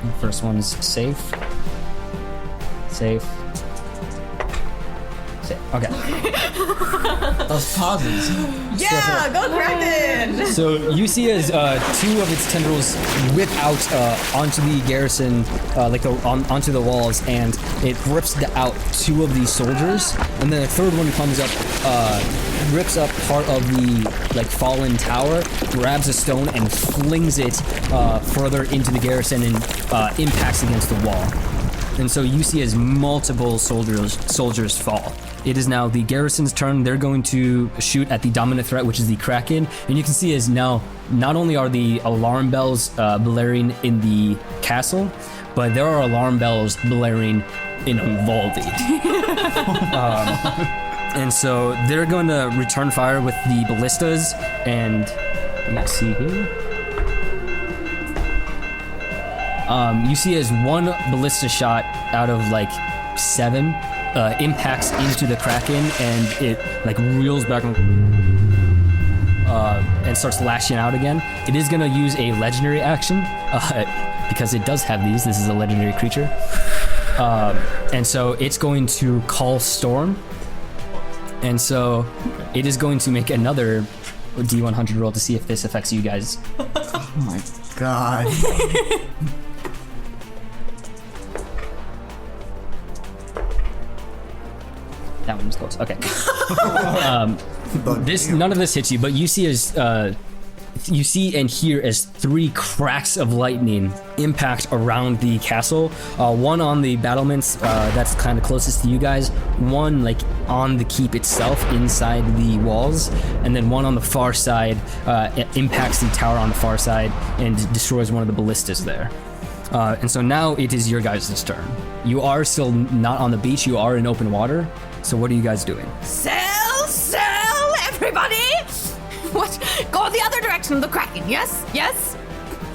S1: The first one's safe. Okay.
S4: Those pauses.
S3: Yeah, go Kraken!
S1: So you see as 2 of its tendrils whip out onto the garrison, onto the walls, and it rips out 2 of these soldiers, and then a third one comes up, rips up part of the fallen tower, grabs a stone, and flings it further into the garrison and impacts against the wall. And so you see as multiple soldiers fall. It is now the garrison's turn. They're going to shoot at the dominant threat, which is the Kraken. And you can see as now, not only are the alarm bells blaring in the castle, but there are alarm bells blaring in Uvalde. And so they're going to return fire with the ballistas. And let's see here. You see as 1 ballista shot out of 7 impacts into the Kraken, and it reels back and starts lashing out again. It is going to use a legendary action because it does have these. This is a legendary creature. And so it's going to call Storm. And so it is going to make another D100 roll to see if this affects you guys.
S4: Oh my god.
S1: That one was close. Okay. None of this hits you, but you see as you see and hear as 3 cracks of lightning impact around the castle. 1 on the battlements that's kind of closest to you guys. 1 on the keep itself inside the walls, and then 1 on the far side impacts the tower on the far side and destroys one of the ballistas there. And so now it is your guys' turn. You are still not on the beach. You are in open water. So what are you guys doing?
S3: Sell, everybody! What? Go the other direction of the Kraken, yes?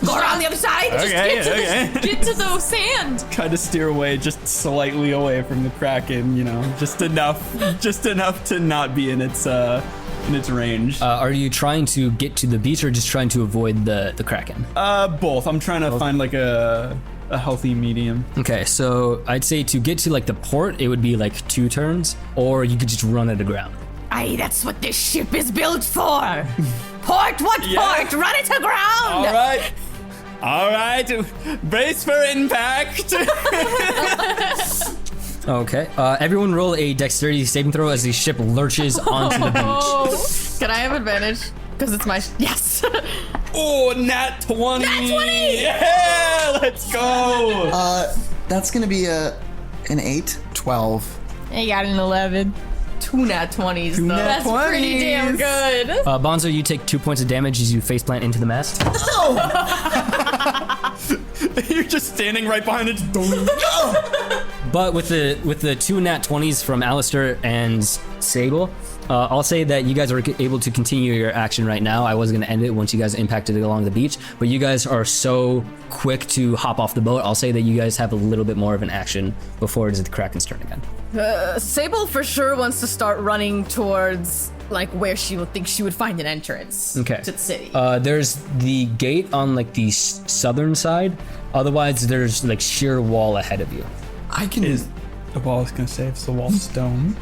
S3: Go around the other side?
S5: Okay.
S7: Get to the sand.
S5: Try to steer away, just slightly away from the Kraken, just enough to not be in its range.
S1: Are you trying to get to the beach or just trying to avoid the Kraken?
S5: Both. I'm trying to find a healthy medium.
S1: Okay, so I'd say to get to the port, it would be 2 turns, or you could just run it aground.
S3: Aye, that's what this ship is built for. Port, what
S5: Yeah.
S3: port? Run it aground!
S5: All right. Brace for impact.
S1: Okay, everyone roll a dexterity saving throw as the ship lurches onto the beach.
S7: Can I have advantage? Because it's my... Yes.
S5: Oh, nat 20.
S3: Nat 20!
S5: Yeah, let's go.
S4: That's gonna be an 8.
S6: 12.
S7: I got an 11.
S3: 2 nat 20s, though.
S7: That's pretty damn good.
S1: Bonzo, you take 2 points of damage as you faceplant into the mast.
S5: You're just standing right behind it.
S1: But with the 2 nat 20s from Alistair and Sable, I'll say that you guys are able to continue your action right now. I was going to end it once you guys impacted along the beach, but you guys are so quick to hop off the boat. I'll say that you guys have a little bit more of an action before it is the Kraken's turn again.
S3: Sable for sure wants to start running towards where she would think she would find an entrance to the city.
S1: There's the gate on the southern side. Otherwise, there's sheer wall ahead of you.
S4: I can.
S5: The wall is gonna say it's the wall stone.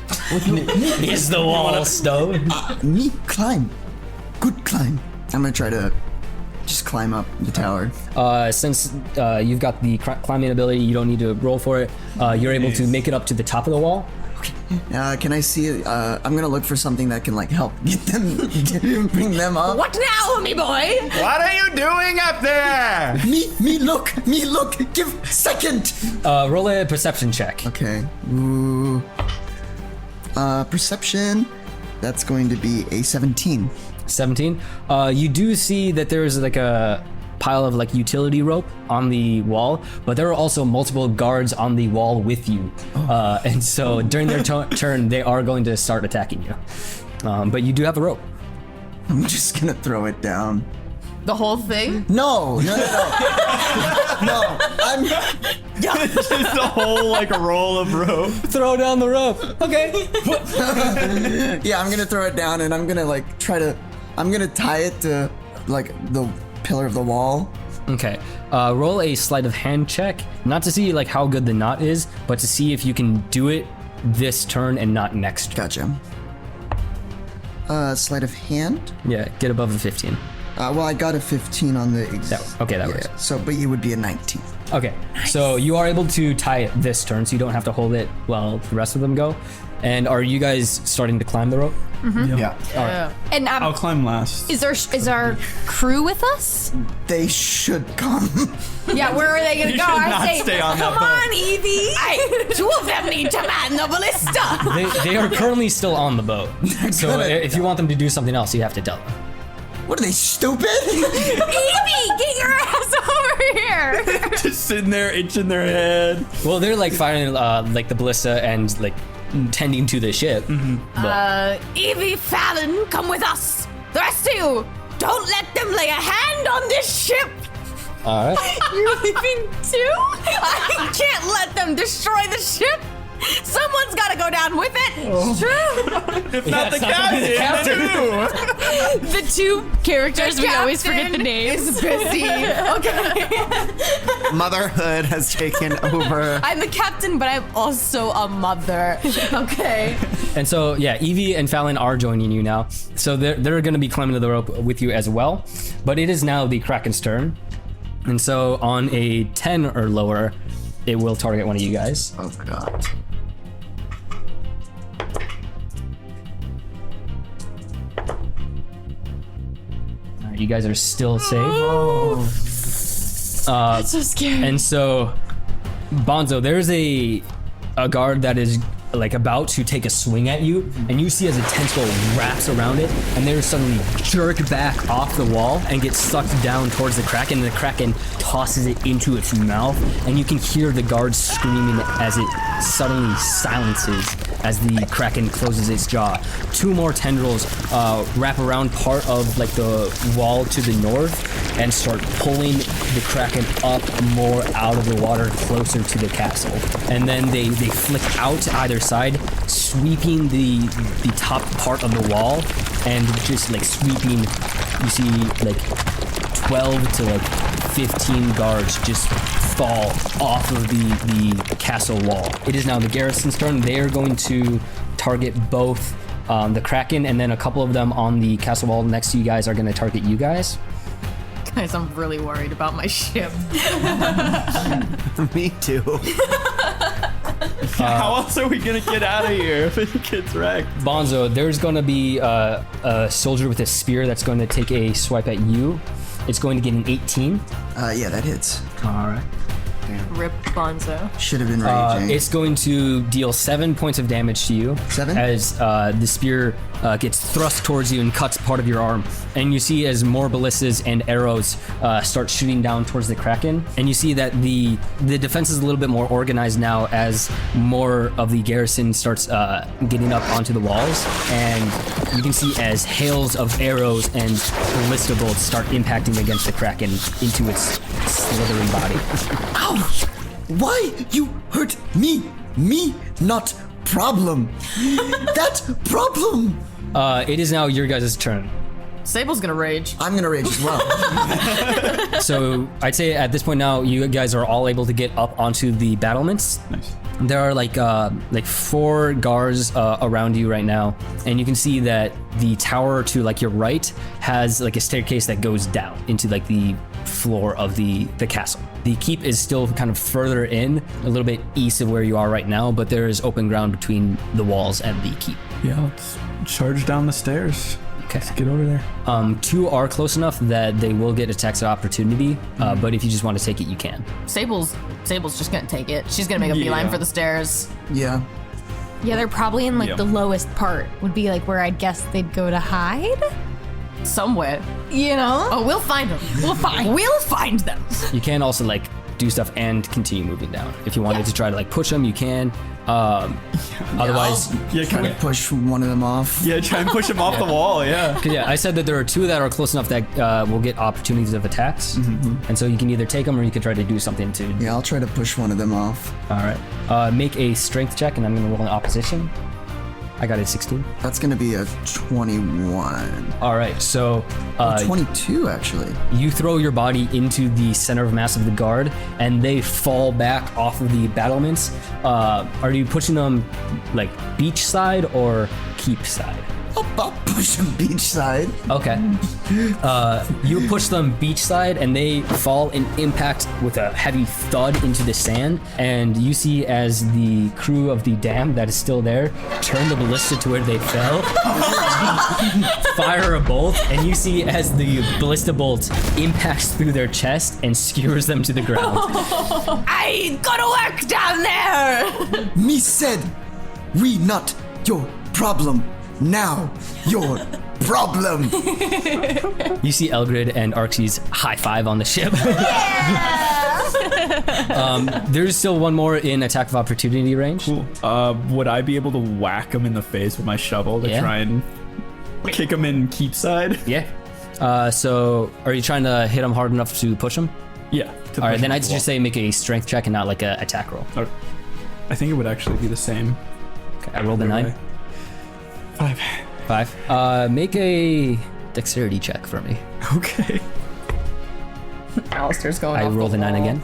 S1: Is the wall stone?
S4: Me climb. Good climb. I'm gonna try to just climb up the tower.
S1: Since you've got the climbing ability, you don't need to roll for it. You're able to make it up to the top of the wall.
S4: Can I see? I'm gonna look for something that can like help get them, bring them up.
S3: What now, me boy?
S6: What are you doing up there?
S4: Me look. Give second.
S1: Roll a perception check.
S4: Okay. Ooh. Perception. That's going to be a 17.
S1: 17. You do see that there's like a pile of like utility rope on the wall, but there are also multiple guards on the wall with you. And so during their turn, they are going to start attacking you. But you do have a rope.
S4: I'm just gonna throw it down.
S3: The whole thing?
S4: No. No. I'm.
S5: It's just a whole like a roll of rope.
S1: Throw down the rope. Okay.
S4: Yeah, I'm gonna throw it down, and I'm gonna like I'm gonna tie it to like the pillar of the wall.
S1: Okay. Roll a sleight of hand check, not to see like how good the knot is, but to see if you can do it this turn and not next turn.
S4: Gotcha. Sleight of hand.
S1: Yeah, get above a 15.
S4: Well, I got a 15 on the.
S1: That works.
S4: So, but you would be a 19.
S1: Okay, so you are able to tie it this turn, so you don't have to hold it while the rest of them go. And are you guys starting to climb the rope?
S6: Yeah.
S7: And
S5: I'll climb last.
S7: is our crew with us?
S4: They should come.
S7: Yeah, where are they gonna
S5: You
S7: go?
S5: should
S7: I
S5: not
S7: say,
S5: stay on that
S7: come
S5: boat.
S7: on, Evie. Hey, two of them need to man the ballista.
S1: They are currently still on the boat. So if you want them to do something else, you have to tell them.
S4: What are they, stupid?
S7: Evie, get your ass over here.
S5: Just sitting there, itching their head.
S1: Well, they're like firing like the ballista and like tending to the ship.
S3: Evie, Fallon, come with us. The rest of you, don't let them lay a hand on this ship.
S1: All right.
S3: You're leaving too? I can't let them destroy the ship. Someone's got to go down with it. It's true.
S5: If not the captain,
S7: The two characters we always forget the names.
S3: Is busy. Okay.
S6: Motherhood has taken over.
S3: I'm the captain, but I'm also a mother. Okay.
S1: And so, yeah, Evie and Fallon are joining you now. So they're going to be climbing to the rope with you as well. But it is now the Kraken's turn. And so on a 10 or lower, it will target one of you guys.
S4: Oh, God.
S1: All right, you guys are still safe.
S7: That's so scary.
S1: And so, Bonzo, there's a guard that is like about to take a swing at you, and you see as a tentacle wraps around it, and they're suddenly jerked back off the wall and get sucked down towards the Kraken, and the Kraken tosses it into its mouth, and you can hear the guard screaming as it suddenly silences as the Kraken closes its jaw. Two more tendrils wrap around part of like the wall to the north and start pulling the Kraken up more out of the water closer to the castle. And then they flick out to either side, sweeping the top part of the wall, and just like sweeping, you see like 12 to like 15 guards just fall off of the castle wall. It is now the garrison's turn. They are going to target both the Kraken, and then a couple of them on the castle wall next to you guys are going to target you guys.
S3: Guys, I'm really worried about my ship.
S6: Me too.
S5: How else are we gonna get out of here if it gets wrecked?
S1: Bonzo, there's going to be a soldier with a spear that's going to take a swipe at you. It's going to get an 18.
S4: Yeah, that hits.
S1: All right.
S3: Rip Bonzo.
S4: Should have been raging.
S1: It's going to deal 7 points of damage to you.
S4: 7?
S1: As the spear gets thrust towards you and cuts part of your arm. And you see as more ballistas and arrows start shooting down towards the Kraken. And you see that the defense is a little bit more organized now as more of the garrison starts getting up onto the walls. And you can see as hails of arrows and ballista bolts start impacting against the Kraken into its slithering body.
S4: Ow! Why you hurt me? Me, not problem. That problem.
S1: It is now your guys' turn.
S3: Sable's gonna rage.
S4: I'm gonna rage as well.
S1: So I'd say at this point now, you guys are all able to get up onto the battlements.
S5: Nice.
S1: There are like 4 guards around you right now, and you can see that the tower to like your right has like a staircase that goes down into like the floor of the castle. The keep is still kind of further in, a little bit east of where you are right now, but there is open ground between the walls and the keep.
S5: Yeah, let's charge down the stairs.
S1: Okay.
S5: Let's get over there.
S1: 2 are close enough that they will get attacks of opportunity, but if you just want to take it, you can.
S3: Sable's just gonna take it. She's gonna make a beeline for the stairs.
S4: Yeah.
S7: Yeah, they're probably in like the lowest part. Would be like where I guess they'd go to hide.
S3: Somewhere.
S7: You know?
S3: Oh, we'll find them. We'll find them.
S1: You can also like do stuff and continue moving down. If you wanted to try to like push them, you can. Otherwise,
S4: Kind of push one of them off.
S5: Yeah, try and push him off the wall, yeah.
S1: yeah, I said that there are 2 that are close enough that will get opportunities of attacks, and so you can either take them or you can try to do something to.
S4: Yeah, I'll try to push one of them off.
S1: All right. Make a strength check, and I'm gonna roll an opposition. I got a 16.
S4: That's gonna be a 21.
S1: All right, so
S4: 22 actually.
S1: you throw your body into the center of mass of the guard, and they fall back off of the battlements. Are you pushing them like beach side or keep side?
S4: I'll push him beachside.
S1: Okay. You push them beachside, and they fall and impact with a heavy thud into the sand. And you see as the crew of the dam that is still there turn the ballista to where they fell, fire a bolt, and you see as the ballista bolt impacts through their chest and skewers them to the ground.
S3: I gotta work down there.
S4: Me said, we not your problem. Now your problem.
S1: You see Elgrid and Arxes high five on the ship. There's still one more in attack of opportunity range.
S5: Cool. Would I be able to whack him in the face with my shovel to try and kick him in keep side?
S1: Yeah. So are you trying to hit him hard enough to push him?
S5: Yeah.
S1: All right, then I'd just say make a strength check and not like a attack roll.
S5: Okay. I think it would actually be the same.
S1: Okay, I rolled a 9.
S5: 5.
S1: 5. Make a dexterity check for me.
S5: Okay.
S3: Alistair's going
S1: I
S3: off
S1: rolled
S3: the
S1: a 9
S3: wall.
S1: again.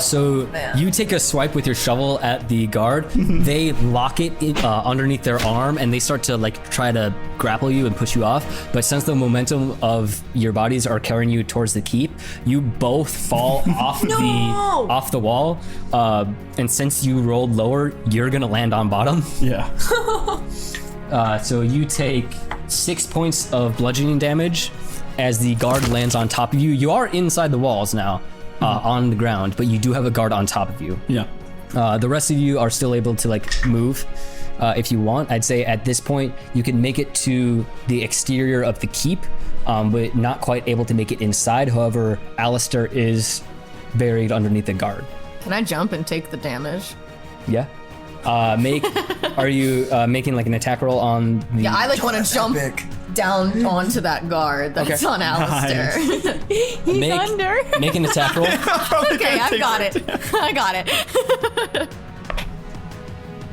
S1: So you take a swipe with your shovel at the guard. They lock it underneath their arm, and they start to like try to grapple you and push you off. But since the momentum of your bodies are carrying you towards the keep, you both fall off the wall. And since you rolled lower, you're gonna land on bottom.
S5: Yeah.
S1: So you take 6 points of bludgeoning damage as the guard lands on top of you. You are inside the walls now. On the ground, but you do have a guard on top of you.
S5: Yeah.
S1: The rest of you are still able to like move if you want. I'd say at this point you can make it to the exterior of the keep, but not quite able to make it inside. However, Alistair is buried underneath the guard.
S3: Can I jump and take the damage?
S1: Yeah. Are you making like an attack roll on the...
S3: Yeah, I like want to jump
S4: Epic.
S3: down onto that guard that's on Alistair.
S1: He's under. Make an attack roll.
S3: Okay, I got it.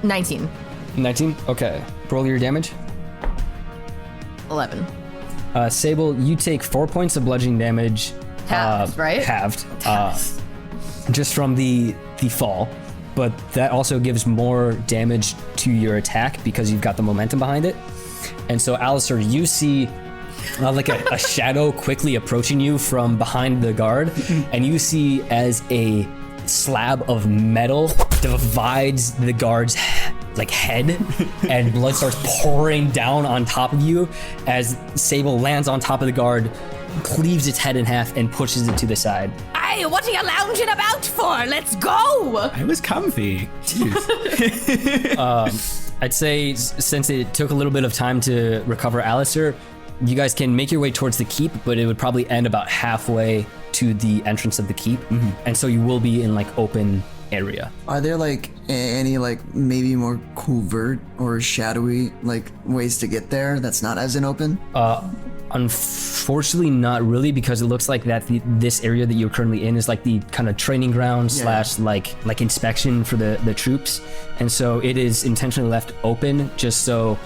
S3: 19.
S1: 19? Okay. Roll your damage.
S3: 11.
S1: Sable, you take 4 points of bludgeoning damage.
S3: Halved, right?
S1: Halved. Just from the fall. But that also gives more damage to your attack because you've got the momentum behind it. And so, Alistair, you see like a shadow quickly approaching you from behind the guard, and you see as a slab of metal divides the guard's like head, and blood starts pouring down on top of you as Sable lands on top of the guard, cleaves its head in half, and pushes it to the side.
S3: Hey, what are you lounging about for? Let's go!
S5: I was comfy.
S1: I'd say since it took a little bit of time to recover Alistair, you guys can make your way towards the keep, but it would probably end about halfway to the entrance of the keep. And so you will be in like open area.
S4: Are there like any like maybe more covert or shadowy like ways to get there that's not as in open?
S1: Unfortunately, not really, because it looks like that this area that you're currently in is like the kind of training ground slash like inspection for the troops, and so it is intentionally left open just so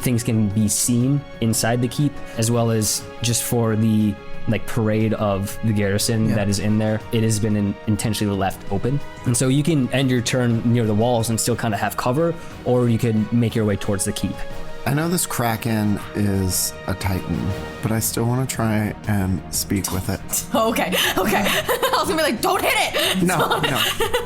S1: things can be seen inside the keep, as well as just for the like parade of the garrison that is in there, it has been intentionally left open. And so you can end your turn near the walls and still kind of have cover, or you can make your way towards the keep.
S6: I know this Kraken is a Titan, but I still want to try and speak with it.
S3: Okay. I was gonna be like, don't hit it.
S6: No.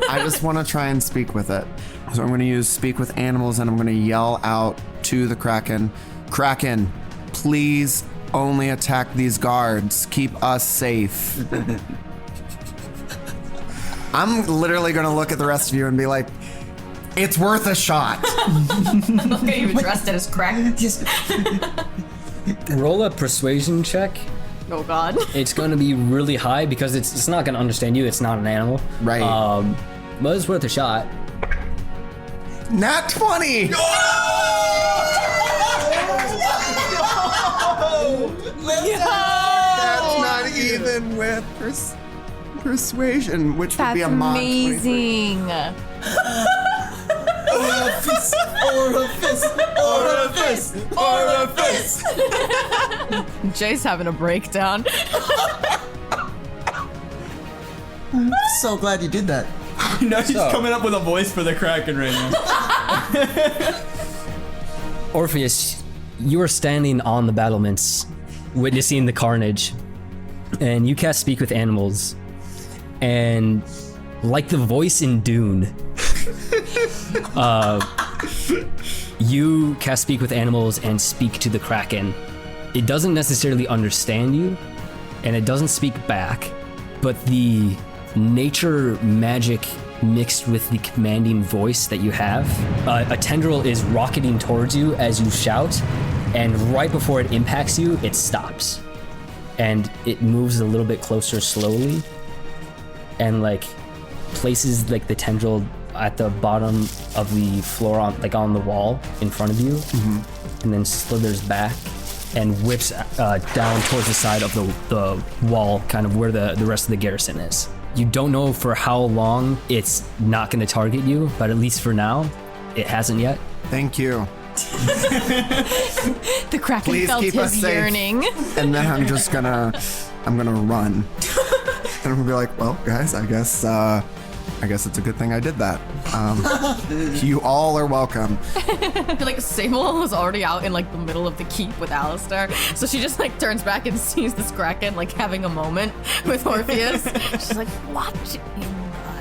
S6: I just want to try and speak with it. So I'm going to use speak with animals, and I'm going to yell out to the Kraken, Kraken, please only attack these guards. Keep us safe. I'm literally going to look at the rest of you and be like, it's worth a shot.
S3: Okay, you've addressed it as Kraken.
S1: Roll a persuasion check.
S3: Oh God.
S1: It's going to be really high because it's not going to understand you. It's not an animal.
S6: Right.
S1: But it's worth a shot.
S6: Nat 20! That's not even with persuasion, which would be a mod 23.
S3: Amazing. Orifice. Jay's having a breakdown.
S4: I'm so glad you did that.
S5: No, he's coming up with a voice for the Kraken right now.
S1: Orpheus, you are standing on the battlements, witnessing the carnage, and you cast Speak with Animals, and like the voice in Dune, you cast Speak with Animals and speak to the Kraken. It doesn't necessarily understand you, and it doesn't speak back, but the nature magic mixed with the commanding voice that you have, a tendril is rocketing towards you as you shout, and right before it impacts you, it stops. And it moves a little bit closer slowly, and like places like the tendril at the bottom of the floor on the wall in front of you, and then slithers back and whips down towards the side of the wall, kind of where the rest of the garrison is. You don't know for how long it's not going to target you, but at least for now, it hasn't yet.
S6: Thank you.
S3: The Kraken
S6: Please
S3: felt
S6: keep us
S3: his
S6: safe.
S3: yearning.
S6: And then I'm gonna run. And I'm gonna be like, well, guys, I guess it's a good thing I did that. You all are welcome.
S3: I feel like Sable was already out in like the middle of the keep with Alistair, so she just like turns back and sees this Kraken like having a moment with Orpheus. She's like, "What in the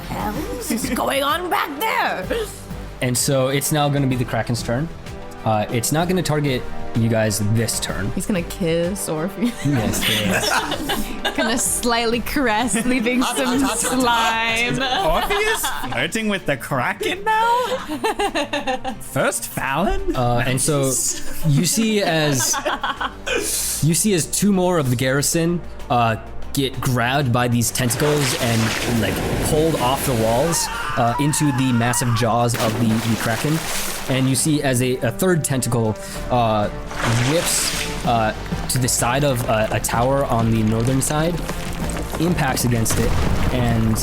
S3: hell is going on back there?"
S1: And so it's now going to be the Kraken's turn. It's not going to target you guys this turn.
S3: He's gonna kiss Orpheus.
S1: Yes.
S7: Gonna slightly caress, leaving some slime.
S5: Orpheus flirting with the Kraken now? First Fallon?
S1: And so you see as two more of the garrison get grabbed by these tentacles and like pulled off the walls into the massive jaws of the Kraken. And you see as a third tentacle whips to the side of a tower on the northern side, impacts against it, and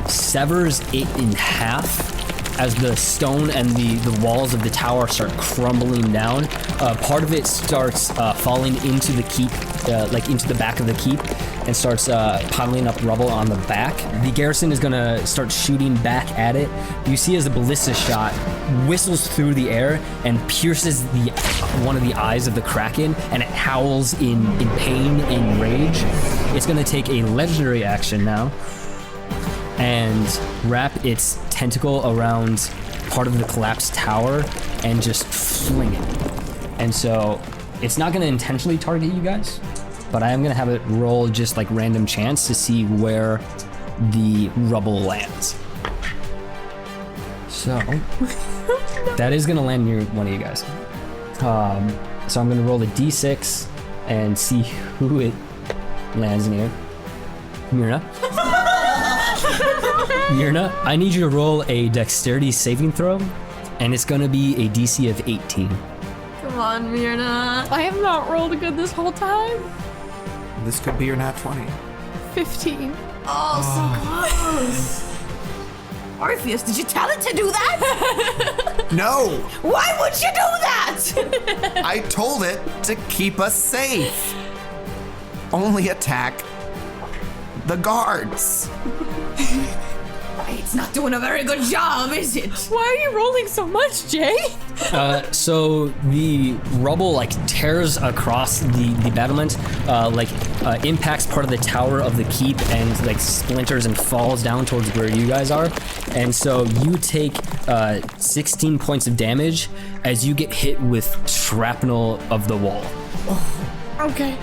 S1: severs it in half as the stone and the walls of the tower start crumbling down. Part of it starts falling into the keep, like into the back of the keep, and starts piling up rubble on the back. The garrison is gonna start shooting back at it. You see as a ballista shot whistles through the air and pierces one of the eyes of the Kraken, and it howls in pain and rage. It's gonna take a legendary action now and wrap its tentacle around part of the collapsed tower and just fling it. And so it's not gonna intentionally target you guys, but I am gonna have it roll just like random chance to see where the rubble lands. So that is gonna land near one of you guys. So I'm gonna roll a d6 and see who it lands near. Myrna. Myrna, I need you to roll a dexterity saving throw, and it's gonna be a DC of 18.
S3: Come on, Myrna.
S7: I have not rolled good this whole time.
S6: This could be your nat 20.
S7: 15.
S3: Oh, so close. Orpheus, did you tell it to do that?
S6: No!
S3: Why would you do that?
S6: I told it to keep us safe. only attack the guards.
S3: It's not doing a very good job, is it?
S7: Why are you rolling so much, Jay?
S1: So the rubble like tears across the battlement, impacts part of the tower of the keep and like splinters and falls down towards where you guys are. And so you take 16 points of damage as you get hit with shrapnel of the wall.
S7: Okay.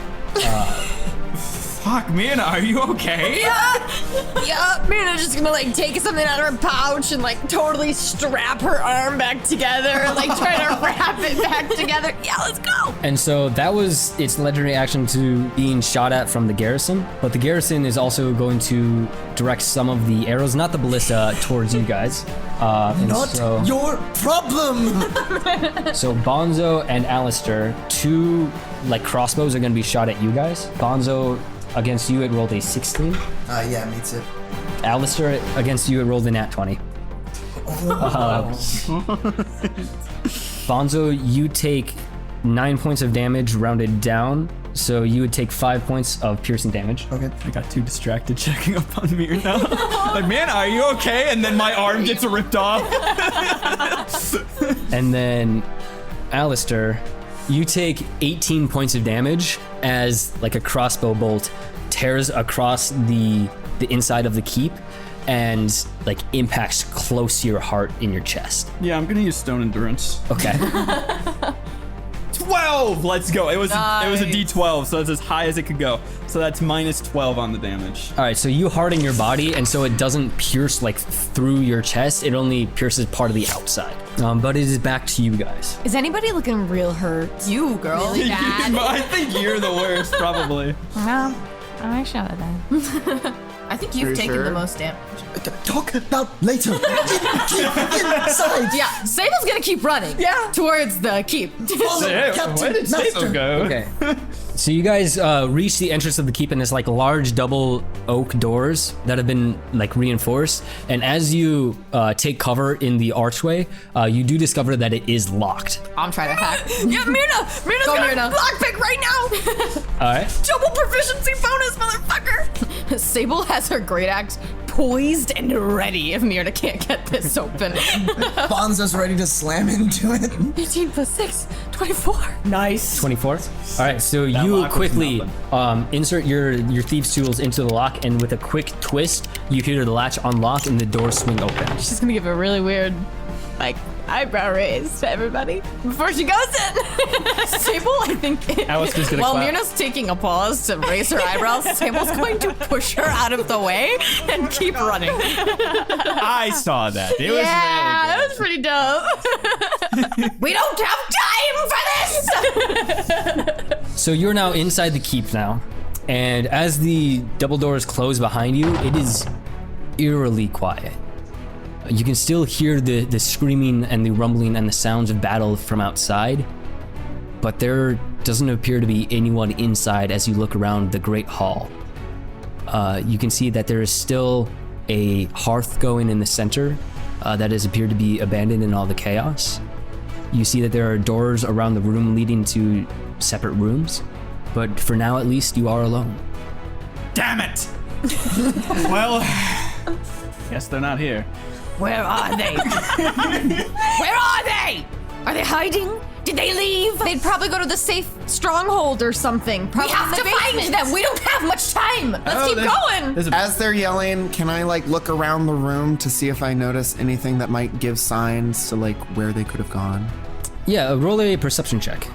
S5: Fuck, Myrna, are you okay?
S7: Yeah, Myrna's just gonna like take something out of her pouch and like totally strap her arm back together and like try to wrap it back together. Yeah, let's go.
S1: And so that was its legendary action to being shot at from the garrison. But the garrison is also going to direct some of the arrows, not the ballista, towards you guys.
S4: Not your problem!
S1: So Bonzo and Alistair, two like crossbows are going to be shot at you guys. Bonzo, against you, it rolled a 16.
S4: Yeah, meets it.
S1: Alistair, against you, it rolled a nat 20. Bonzo, you take 9 points of damage rounded down. So you would take 5 points of piercing damage.
S4: Okay.
S5: I got too distracted checking up on Myrna. Like, man, are you okay? And then my arm gets ripped off.
S1: And then Alistair, you take 18 points of damage as like a crossbow bolt tears across the inside of the keep and like impacts close to your heart in your chest.
S5: Yeah, I'm gonna use stone endurance.
S1: Okay.
S5: 12! Let's go. It was a D12, so that's as high as it could go. So that's minus 12 on the damage.
S1: All right, so you harden your body, and so it doesn't pierce like through your chest. It only pierces part of the outside. But it is back to you guys.
S7: Is anybody looking real hurt?
S3: You, girl.
S7: Really bad?
S5: I think you're the worst, probably.
S7: Well, I shot at that.
S3: I think you've
S6: Pretty
S3: taken
S6: sure.
S3: the most damage.
S4: Talk about later. Inside.
S3: Yeah, Sable's gonna keep running. Yeah. Towards the keep.
S4: Follow Captain
S5: Where did
S4: Master.
S5: Sable go?
S1: Okay. So you guys reach the entrance of the keep, and it's like large double oak doors that have been like reinforced. And as you take cover in the archway, you do discover that it is locked.
S3: I'm trying to hack.
S7: Yeah, Myrna's
S3: Go,
S7: got
S3: Myrna.
S7: a lockpick right now.
S1: All right.
S7: Double proficiency bonus, motherfucker.
S3: Sable has her great axe poised and ready if Myrna can't get this open.
S4: Bonzo's ready to slam into it.
S7: 18 plus 6, 24.
S3: Nice.
S1: 24. All right, so
S5: That
S1: you
S5: lock was
S1: quickly
S5: nothing.
S1: insert your thieves' tools into the lock, and with a quick twist, you hear the latch unlock and the doors swing open.
S7: She's gonna give a really weird, like, eyebrow raise to everybody before she goes in.
S3: Sable, I think.
S1: Alistair's gonna
S3: While
S1: clap.
S3: Myrna's taking a pause to raise her eyebrows, Sable's going to push her out of the way and keep running.
S5: I saw that. It was
S7: Yeah,
S5: really
S7: that was pretty dope.
S3: We don't have time for this!
S1: So you're now inside the keep now, and as the double doors close behind you, it is eerily quiet. You can still hear the screaming and the rumbling and the sounds of battle from outside, but there doesn't appear to be anyone inside as you look around the great hall. You can see that there is still a hearth going in the center that has appeared to be abandoned in all the chaos. You see that there are doors around the room leading to separate rooms, but for now at least you are alone.
S5: Damn it! Well, guess they're not here.
S3: Where are they? Where are they? Are they hiding? Did they leave?
S7: They'd probably go to the safe stronghold or something.
S3: We
S7: Probably
S3: have
S7: in
S3: to
S7: the
S3: find
S7: basement.
S3: them. We don't have much time. Let's keep going.
S5: There's a
S6: As they're yelling, can I like look around the room to see if I notice anything that might give signs to like where they could have gone?
S1: Yeah, roll a perception check.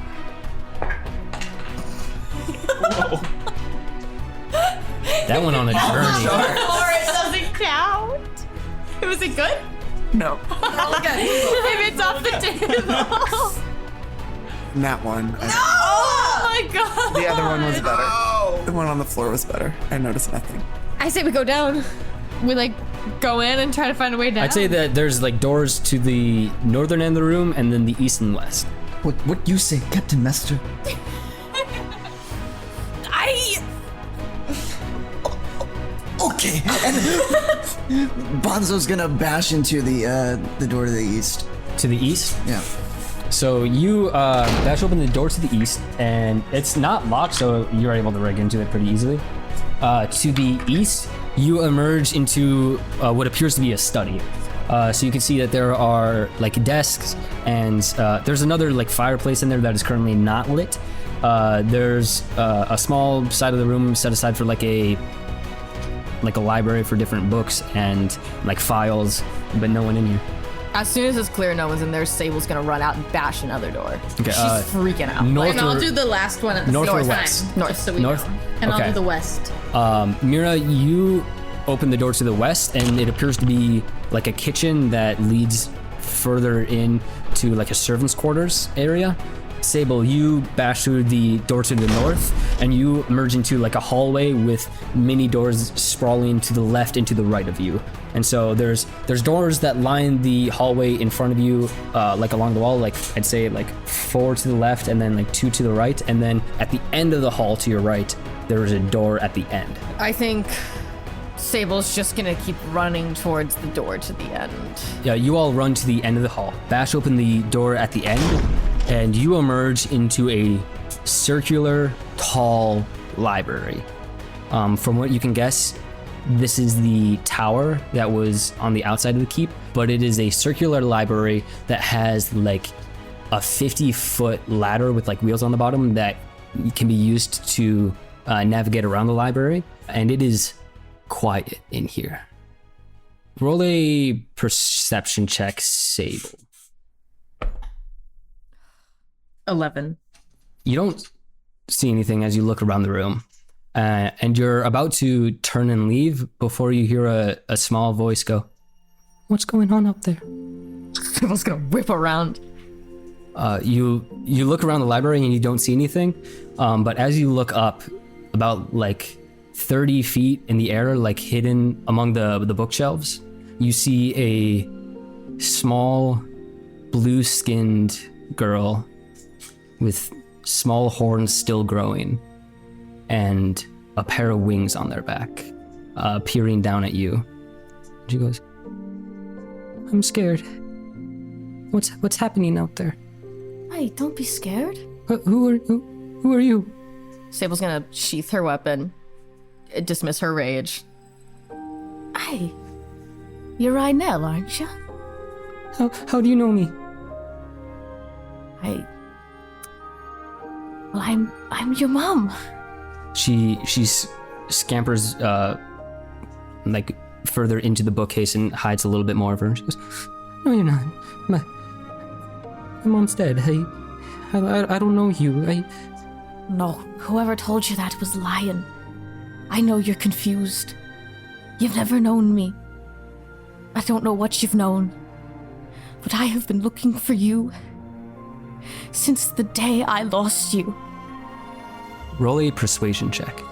S1: That went on a journey.
S7: Or it doesn't count. Was it good?
S6: No.
S7: Maybe it's off the table.
S6: That one.
S7: Oh my god.
S6: The other one was better. The one on the floor was better. I noticed nothing.
S7: I say we go down. We like go in and try to find a way down.
S1: I'd say that there's like doors to the northern end of the room and then the east and west.
S4: What you say, Captain Master? Okay. And Bonzo's gonna bash into the door to the east.
S1: To the east?
S4: Yeah.
S1: So you bash open the door to the east, and it's not locked, so you're able to rig into it pretty easily. To the east, you emerge into what appears to be a study. So you can see that there are like desks, and there's another like fireplace in there that is currently not lit. There's a small side of the room set aside for like a library for different books and like files, but no one in here.
S3: As soon as it's clear no one's in there, Sable's gonna run out and bash another door.
S1: Okay,
S3: She's freaking out.
S1: north
S2: And I'll do the last one at the
S1: north or
S2: same
S1: west?
S2: time,
S3: North.
S2: just so we
S1: North?
S2: know. And
S1: Okay.
S2: I'll do the west.
S1: Myrna, you open the door to the west, and it appears to be like a kitchen that leads further in to like a servant's quarters area. Sable, you bash through the door to the north, and you emerge into like a hallway with many doors sprawling to the left and to the right of you. And so there's doors that line the hallway in front of you, like along the wall, like I'd say like 4 to the left and then like 2 to the right. And then at the end of the hall to your right, there is a door at the end.
S3: I think Sable's just gonna keep running towards the door to the end.
S1: Yeah, you all run to the end of the hall, bash open the door at the end, and you emerge into a circular, tall library. From what you can guess, this is the tower that was on the outside of the keep, but it is a circular library that has like a 50-foot ladder with like wheels on the bottom that can be used to navigate around the library, and it is quiet in here. Roll a perception check, Sable.
S3: 11.
S1: You don't see anything as you look around the room, and you're about to turn and leave before you hear a small voice go, "What's going on up there?"
S3: Sable's gonna whip around.
S1: You look around the library and you don't see anything, but as you look up, about like 30 feet in the air, like hidden among the bookshelves, you see a small blue-skinned girl with small horns still growing and a pair of wings on their back, peering down at you. She goes, "I'm scared. What's happening out there?"
S3: Hey, don't be scared.
S1: Who are you?
S3: Sable's gonna sheath her weapon, dismiss her rage. Hey, you're Rynel, aren't you?
S1: How do you know me?
S3: Well, I'm your mom.
S1: She scampers like further into the bookcase and hides a little bit more of her. She goes, "No, you're not. My mom's dead. I don't know you.
S3: No, whoever told you that was lying. I know you're confused. You've never known me. I don't know what you've known, but I have been looking for you since the day I lost you."
S1: Roll a persuasion check.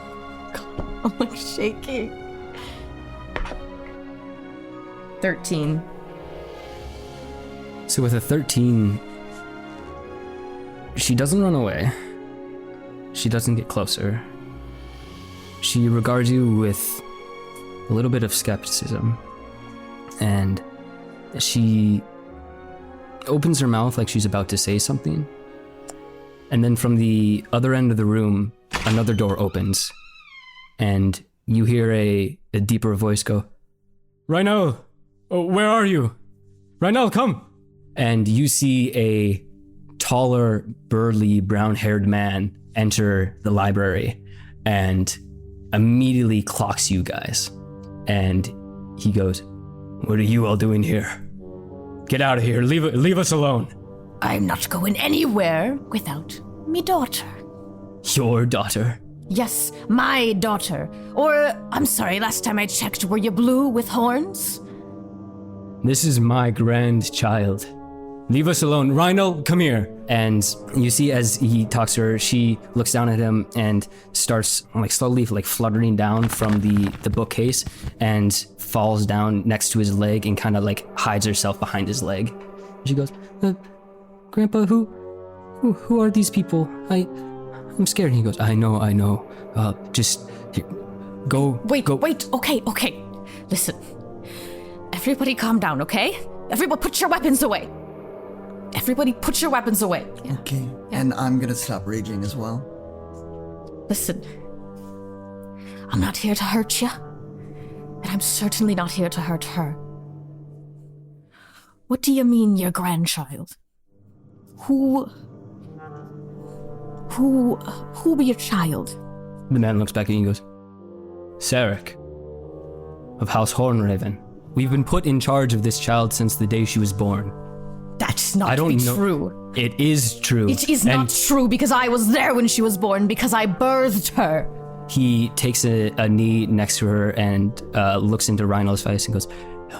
S3: I'm like shaking. 13.
S1: So with a 13, she doesn't run away. She doesn't get closer. She regards you with a little bit of skepticism, and she opens her mouth like she's about to say something. And then from the other end of the room, another door opens, and you hear a deeper voice go, "Rynel, where are you? Rynel, come!" And you see a taller, burly, brown-haired man enter the library and immediately clocks you guys. And he goes, "What are you all doing here? Get out of here. Leave us alone."
S3: I'm not going anywhere without me daughter.
S1: Your daughter?
S3: Yes, my daughter. Or, I'm sorry, last time I checked, were you blue with horns?
S1: This is my grandchild. Leave us alone. Rynel, come here. And you see as he talks to her, she looks down at him and starts like slowly like fluttering down from the bookcase and falls down next to his leg and kind of like hides herself behind his leg. She goes, "Grandpa, who are these people? I'm scared." And he goes, I know. Just here, go.
S3: Wait,
S1: go.
S3: okay. Listen, everybody calm down, okay? Everybody put your weapons away. Everybody put your weapons away.
S4: Okay. And I'm gonna stop raging as well.
S3: Listen, I'm not here to hurt you, and I'm certainly not here to hurt her. What do you mean, your grandchild? Who be your child?
S1: The man looks back at you and goes, Sarek, of House Hornraven. We've been put in charge of this child since the day she was born.
S3: That's not
S1: I don't know.
S3: true.
S1: It is true.
S3: It is not true because I was there when she was born, because I birthed her.
S1: He takes a knee next to her and looks into Rynel's face and goes,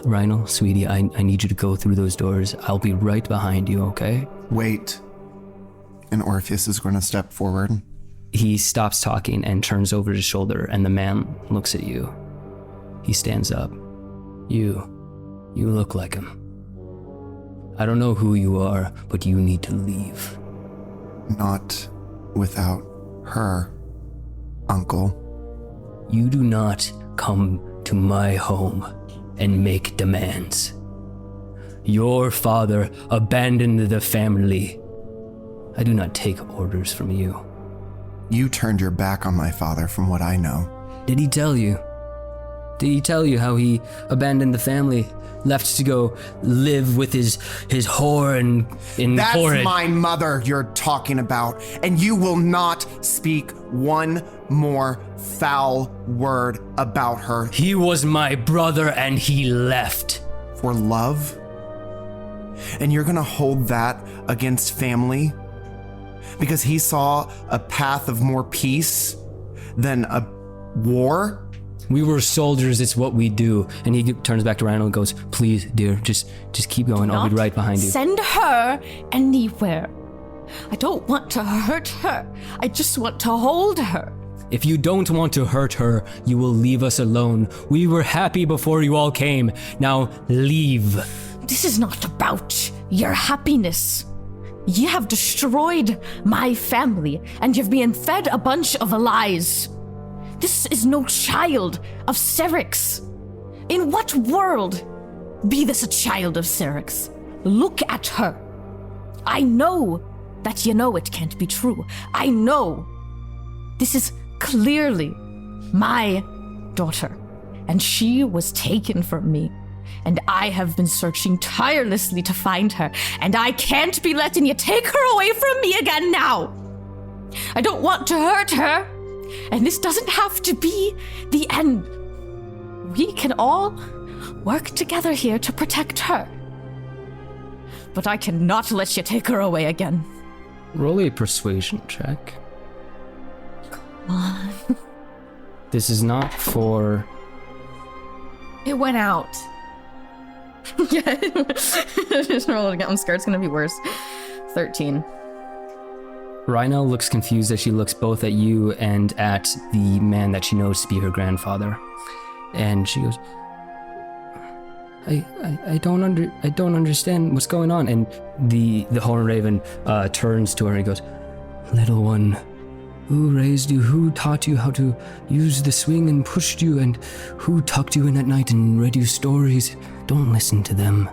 S1: Rynel, sweetie, I need you to go through those doors. I'll be right behind you, okay?
S6: Wait. And Orpheus is going to step forward.
S1: He stops talking and turns over his shoulder, and the man looks at you. He stands up. You look like him. I don't know who you are, but you need to leave.
S6: Not without her, Uncle.
S1: You do not come to my home and make demands. Your father abandoned the family. I do not take orders from you.
S6: You turned your back on my father, from what I know.
S1: Did he tell you? Did he tell you how he abandoned the family, left to go live with his whore in
S6: That's
S1: horrid?
S6: my mother you're talking about, and you will not speak one more foul word about her.
S1: He was my brother and he left.
S6: For love? And you're gonna hold that against family? Because he saw a path of more peace than a war?
S1: We were soldiers, it's what we do. And he turns back to Rynel and goes, please, dear, just keep going. I'll be right behind you.
S3: Send her anywhere. I don't want to hurt her. I just want to hold her.
S1: If you don't want to hurt her, you will leave us alone. We were happy before you all came. Now leave.
S3: This is not about your happiness. You have destroyed my family, and you've been fed a bunch of lies. This is no child of Serek's. In what world be this a child of Serek's? Look at her. I know that you know it can't be true. I know this is clearly my daughter, and she was taken from me. And I have been searching tirelessly to find her, and I can't be letting you take her away from me again now. I don't want to hurt her, and this doesn't have to be the end. We can all work together here to protect her. But I cannot let you take her away again.
S1: Roll a persuasion check.
S3: Come on.
S1: This is not for...
S3: It went out. Yeah. Just roll it again. I'm scared it's gonna be worse. 13.
S1: Rynel looks confused as she looks both at you and at the man that she knows to be her grandfather. And she goes, I don't understand what's going on. And the Horn Raven turns to her and goes, little one, who raised you? Who taught you how to use the swing and pushed you? And who tucked you in at night and read you stories? Don't listen to them.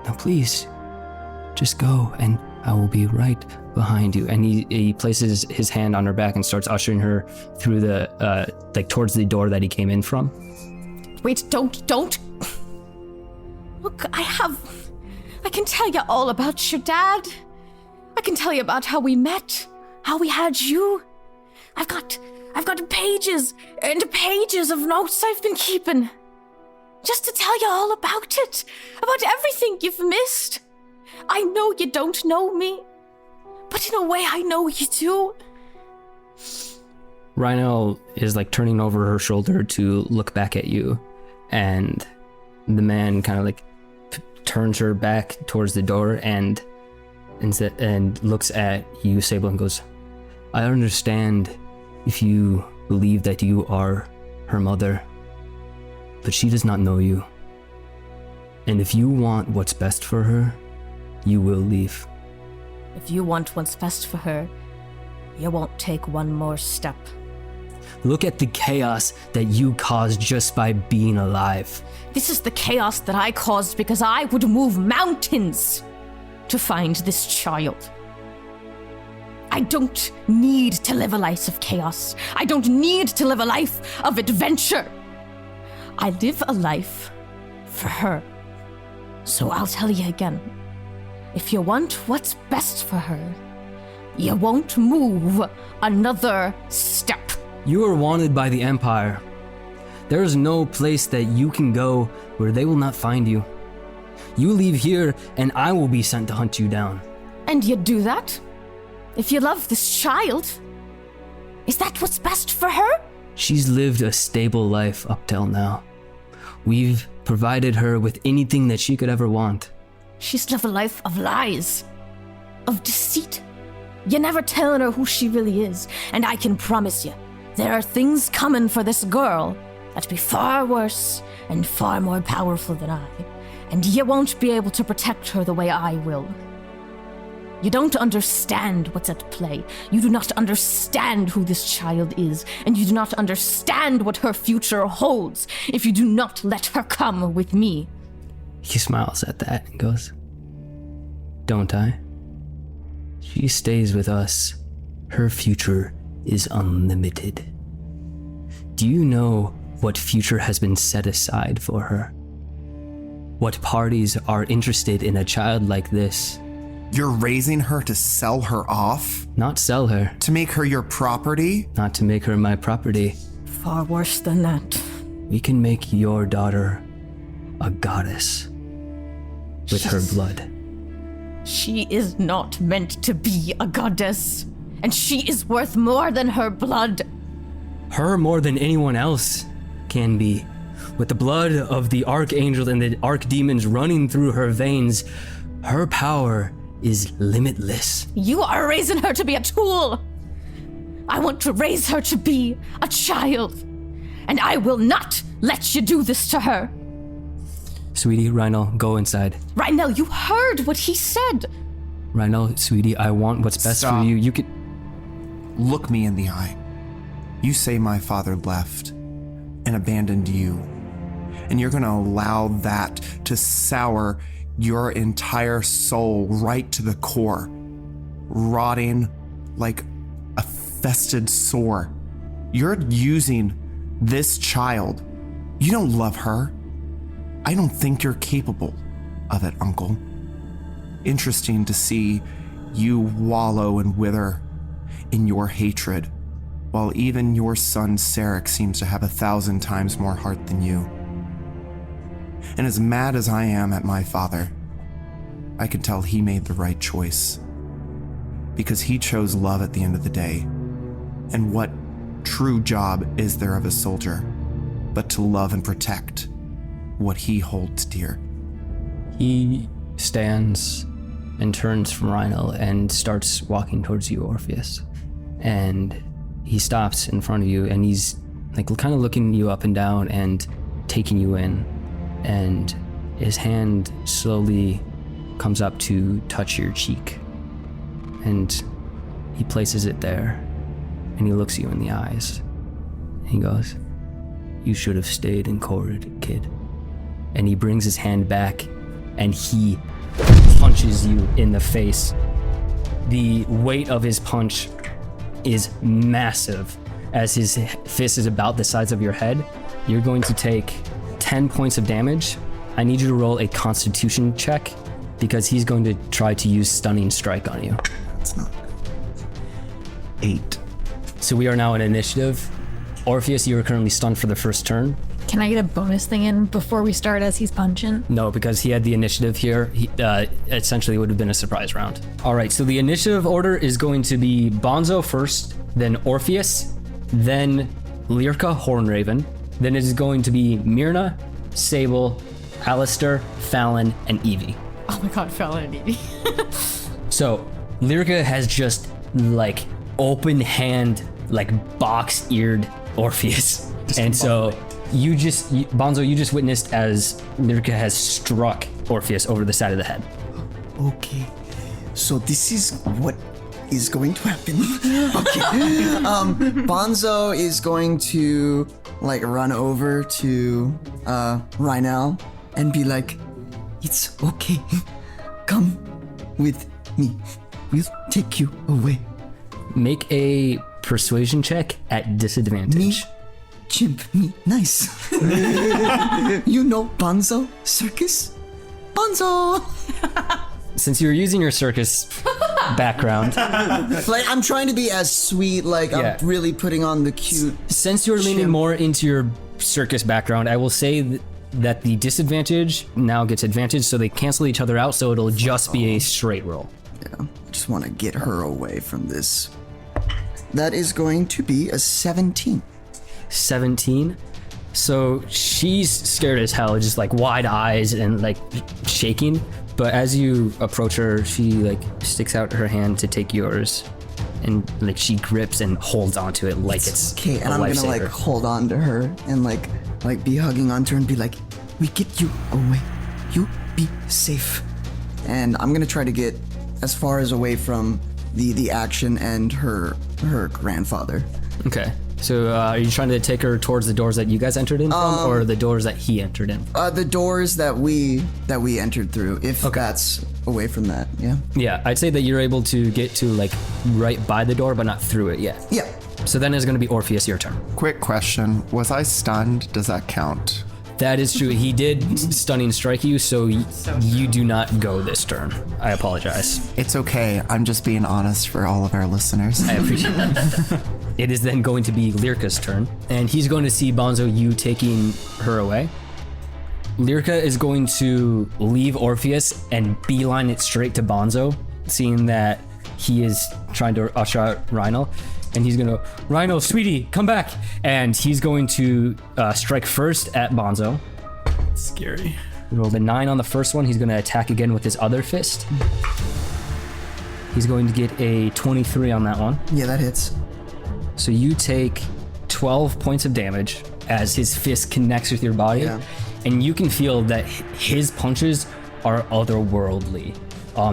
S1: Now please, just go and I will be right behind you. And he places his hand on her back and starts ushering her through the, towards the door that he came in from.
S3: Wait, don't. Look, I can tell you all about your dad. I can tell you about how we met, how we had you. I've got pages and pages of notes I've been keeping. Just to tell you all about it, about everything you've missed. I know you don't know me, but in a way I know you do.
S1: Rynel is turning over her shoulder to look back at you, and the man kind of turns her back towards the door and looks at you, Sable, and goes, I understand if you believe that you are her mother, but she does not know you. And if you want what's best for her, you will leave.
S3: If you want what's best for her, you won't take one more step.
S1: Look at the chaos that you caused just by being alive.
S3: This is the chaos that I caused because I would move mountains. to find this child. I don't need to live a life of chaos. I don't need to live a life of adventure. I live a life for her. So I'll tell you again. If you want what's best for her, you won't move another step.
S1: You are wanted by the Empire. There is no place that you can go where they will not find you. You leave here, and I will be sent to hunt you down.
S3: And you do that? If you love this child, is that what's best for her?
S1: She's lived a stable life up till now. We've provided her with anything that she could ever want.
S3: She's lived a life of lies, of deceit. You never telling her who she really is, and I can promise you, there are things coming for this girl that'd be far worse and far more powerful than I, and you won't be able to protect her the way I will. You don't understand what's at play. You do not understand who this child is, and you do not understand what her future holds if you do not let her come with me.
S1: He smiles at that and goes, "Don't I? She stays with us. Her future is unlimited. Do you know what future has been set aside for her? What parties are interested in a child like this?
S6: You're raising her to sell her off?
S1: Not sell her,
S6: To make her your property?
S1: not to make her my property.
S3: Far worse than that.
S1: We can make your daughter a goddess with her blood."
S3: She is not meant to be a goddess, and she is worth more than her blood.
S1: Her more than anyone else can be. With the blood of the archangel and the archdemons running through her veins, her power is limitless.
S3: You are raising her to be a tool. I want to raise her to be a child, and I will not let you do this to her.
S1: Sweetie, Rynel, go inside.
S3: Rynel, you heard what he said.
S1: Rynel, sweetie, I want what's best
S6: Stop.
S1: for you. You could...
S6: Look me in the eye. You say my father left and abandoned you, and you're gonna allow that to sour your entire soul right to the core, rotting like a fested sore. You're using this child. You don't love her. I don't think you're capable of it, Uncle. Interesting to see you wallow and wither in your hatred, while even your son Sarek seems to have 1,000 times more heart than you. And as mad as I am at my father, I can tell he made the right choice. Because he chose love at the end of the day. And what true job is there of a soldier but to love and protect what he holds dear?
S1: He stands and turns from Rynel and starts walking towards you, Orpheus. And he stops in front of you, and he's like kind of looking you up and down and taking you in. And his hand slowly comes up to touch your cheek. And he places it there, and he looks you in the eyes. And he goes, "You should have stayed in Corrid, kid." And he brings his hand back, and he punches you in the face. The weight of his punch is massive. As his fist is about the size of your head, you're going to take 10 points of damage. I need you to roll a Constitution check, because he's going to try to use Stunning Strike on you.
S6: That's not 8.
S1: So we are now in initiative. Orpheus, you are currently stunned for the first turn.
S7: Can I get a bonus thing in before we start as he's punching?
S1: No, because he had the initiative here. Essentially, it would have been a surprise round. All right, so the initiative order is going to be Bonzo first, then Orpheus, then Lyrka Hornraven. Then it is going to be Myrna, Sable, Alistair, Fallon, and Evie.
S7: Oh my god, Fallon and Evie.
S1: So Lyrka has just like open hand, like box-eared Orpheus. And so Bonzo, you just witnessed as Lyrka has struck Orpheus over the side of the head.
S4: Okay, so this is what is going to happen. Okay. Bonzo is going to like run over to Rynel and be like, "It's okay. Come with me. We'll take you away.
S1: Make a persuasion check at disadvantage.
S4: Me, chimp, me, nice. You know Bonzo Circus? Bonzo!
S1: Since you're using your circus background,
S4: Like, I'm trying to be as sweet, like,
S1: Yeah.
S4: I'm really putting on the cute.
S1: since you're leaning
S4: Chimp.
S1: more into your circus background, I will say that the disadvantage now gets advantage, so they cancel each other out, so it'll just be a straight roll.
S4: Yeah, I just want to get her away from this. That is going to be a 17.
S1: 17. So she's scared as hell, just like wide eyes and like shaking. But as you approach her, she like sticks out her hand to take yours, and like she grips and holds onto it like it's
S4: Okay, and
S1: a
S4: I'm gonna
S1: lifesaver.
S4: like hold on to her and like be hugging onto her and be like, we get you away. You be safe. And I'm gonna try to get as far as away from the action and her grandfather.
S1: Okay. So are you trying to take her towards the doors that you guys entered in from, or the doors that he entered in?
S4: The doors that we entered through, if that's away from that, yeah.
S1: Yeah, I'd say that you're able to get to like right by the door, but not through it yet.
S4: Yeah.
S1: So then it's going to be Orpheus, your turn.
S6: Quick question. Was I stunned? Does that count?
S1: That is true. He did stunning strike you, so you do not go this turn. I apologize.
S6: It's okay. I'm just being honest for all of our listeners.
S1: I appreciate that. It is then going to be Lyrka's turn, and he's going to see Bonzo, you taking her away. Lyrka is going to leave Orpheus and beeline it straight to Bonzo, seeing that he is trying to usher out Rynel. And he's gonna, Rynel, sweetie, come back. And he's going to strike first at Bonzo.
S5: Scary.
S1: He rolled a 9 on the first one. He's gonna attack again with his other fist. He's going to get a 23 on that one.
S4: Yeah, that hits.
S1: So you take 12 points of damage as his fist connects with your body.
S4: Yeah.
S1: And you can feel that his punches are otherworldly.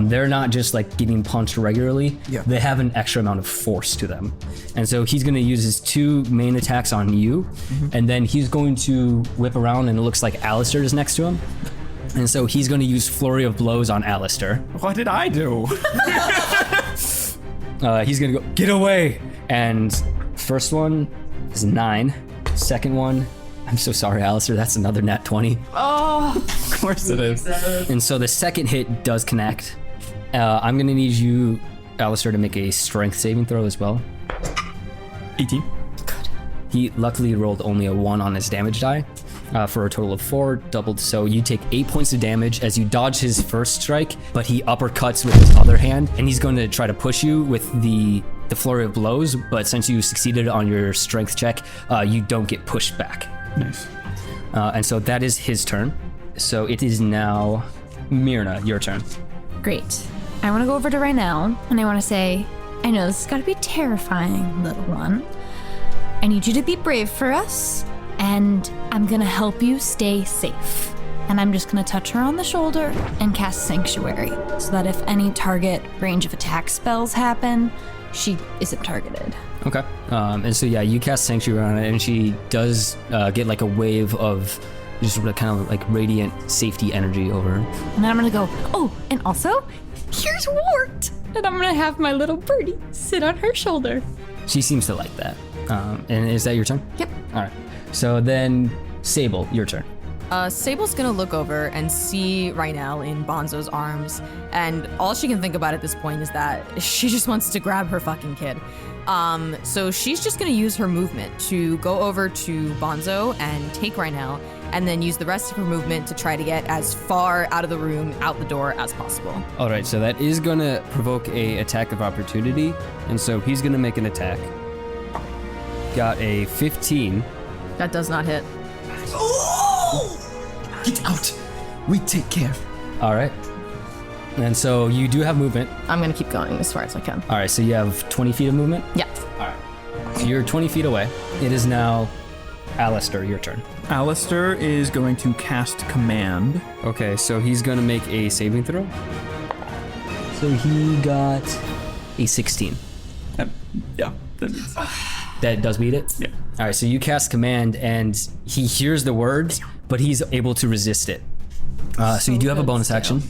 S1: They're not just like getting punched regularly.
S4: Yeah.
S1: They have an extra amount of force to them. And so he's going to use his 2 main attacks on you. And then he's going to whip around, and it looks like Alistair is next to him. And so he's going to use Flurry of Blows on Alistair.
S5: What did I do?
S1: He's going to go, get away. And first one is 9. Second one, I'm so sorry, Alistair, that's another nat 20.
S5: Of course it is.
S1: And so the second hit does connect. I'm going to need you, Alistair, to make a strength saving throw as well.
S5: 18.
S1: He luckily rolled only a 1 on his damage die for a total of 4, doubled. So you take 8 points of damage as you dodge his first strike, but he uppercuts with his other hand, and he's going to try to push you with the flurry of blows, but since you succeeded on your strength check, you don't get pushed back.
S5: Nice.
S1: And so that is his turn. So it is now Myrna, your turn.
S2: Great. I want to go over to Rynel and I want to say, I know this is going to be terrifying, little one. I need you to be brave for us, and I'm going to help you stay safe. And I'm just going to touch her on the shoulder and cast Sanctuary, so that if any target range of attack spells happen, she isn't targeted.
S1: Okay. And so, yeah, you cast Sanctuary on it, and she does get like a wave of just sort of kind of like radiant safety energy over her.
S2: And then I'm going to go, oh, and also, here's Wart. And I'm going to have my little birdie sit on her shoulder.
S1: She seems to like that. And is that your turn?
S2: Yep.
S1: All right. So then, Sable, your turn.
S3: Sable's gonna look over and see Rynel in Bonzo's arms, and all she can think about at this point is that she just wants to grab her fucking kid. So she's just gonna use her movement to go over to Bonzo and take Rynel, and then use the rest of her movement to try to get as far out of the room, out the door as possible.
S1: All right. So that is going to provoke a attack of opportunity. And so he's going to make an attack. Got a 15.
S3: That does not hit.
S4: Get out. We take care.
S1: All right. And so you do have movement.
S3: I'm gonna keep going as far as I can.
S1: All right. So you have 20 feet of movement.
S3: Yeah.
S1: All right. So you're 20 feet away. It is now Alistair, your turn.
S5: Alistair is going to cast Command.
S1: Okay, so he's gonna make a saving throw. So he got a 16.
S5: Yeah, that means.
S1: That does beat it?
S5: Yeah.
S1: All right, so you cast Command, and he hears the words, but he's able to resist it. So you do have a bonus action.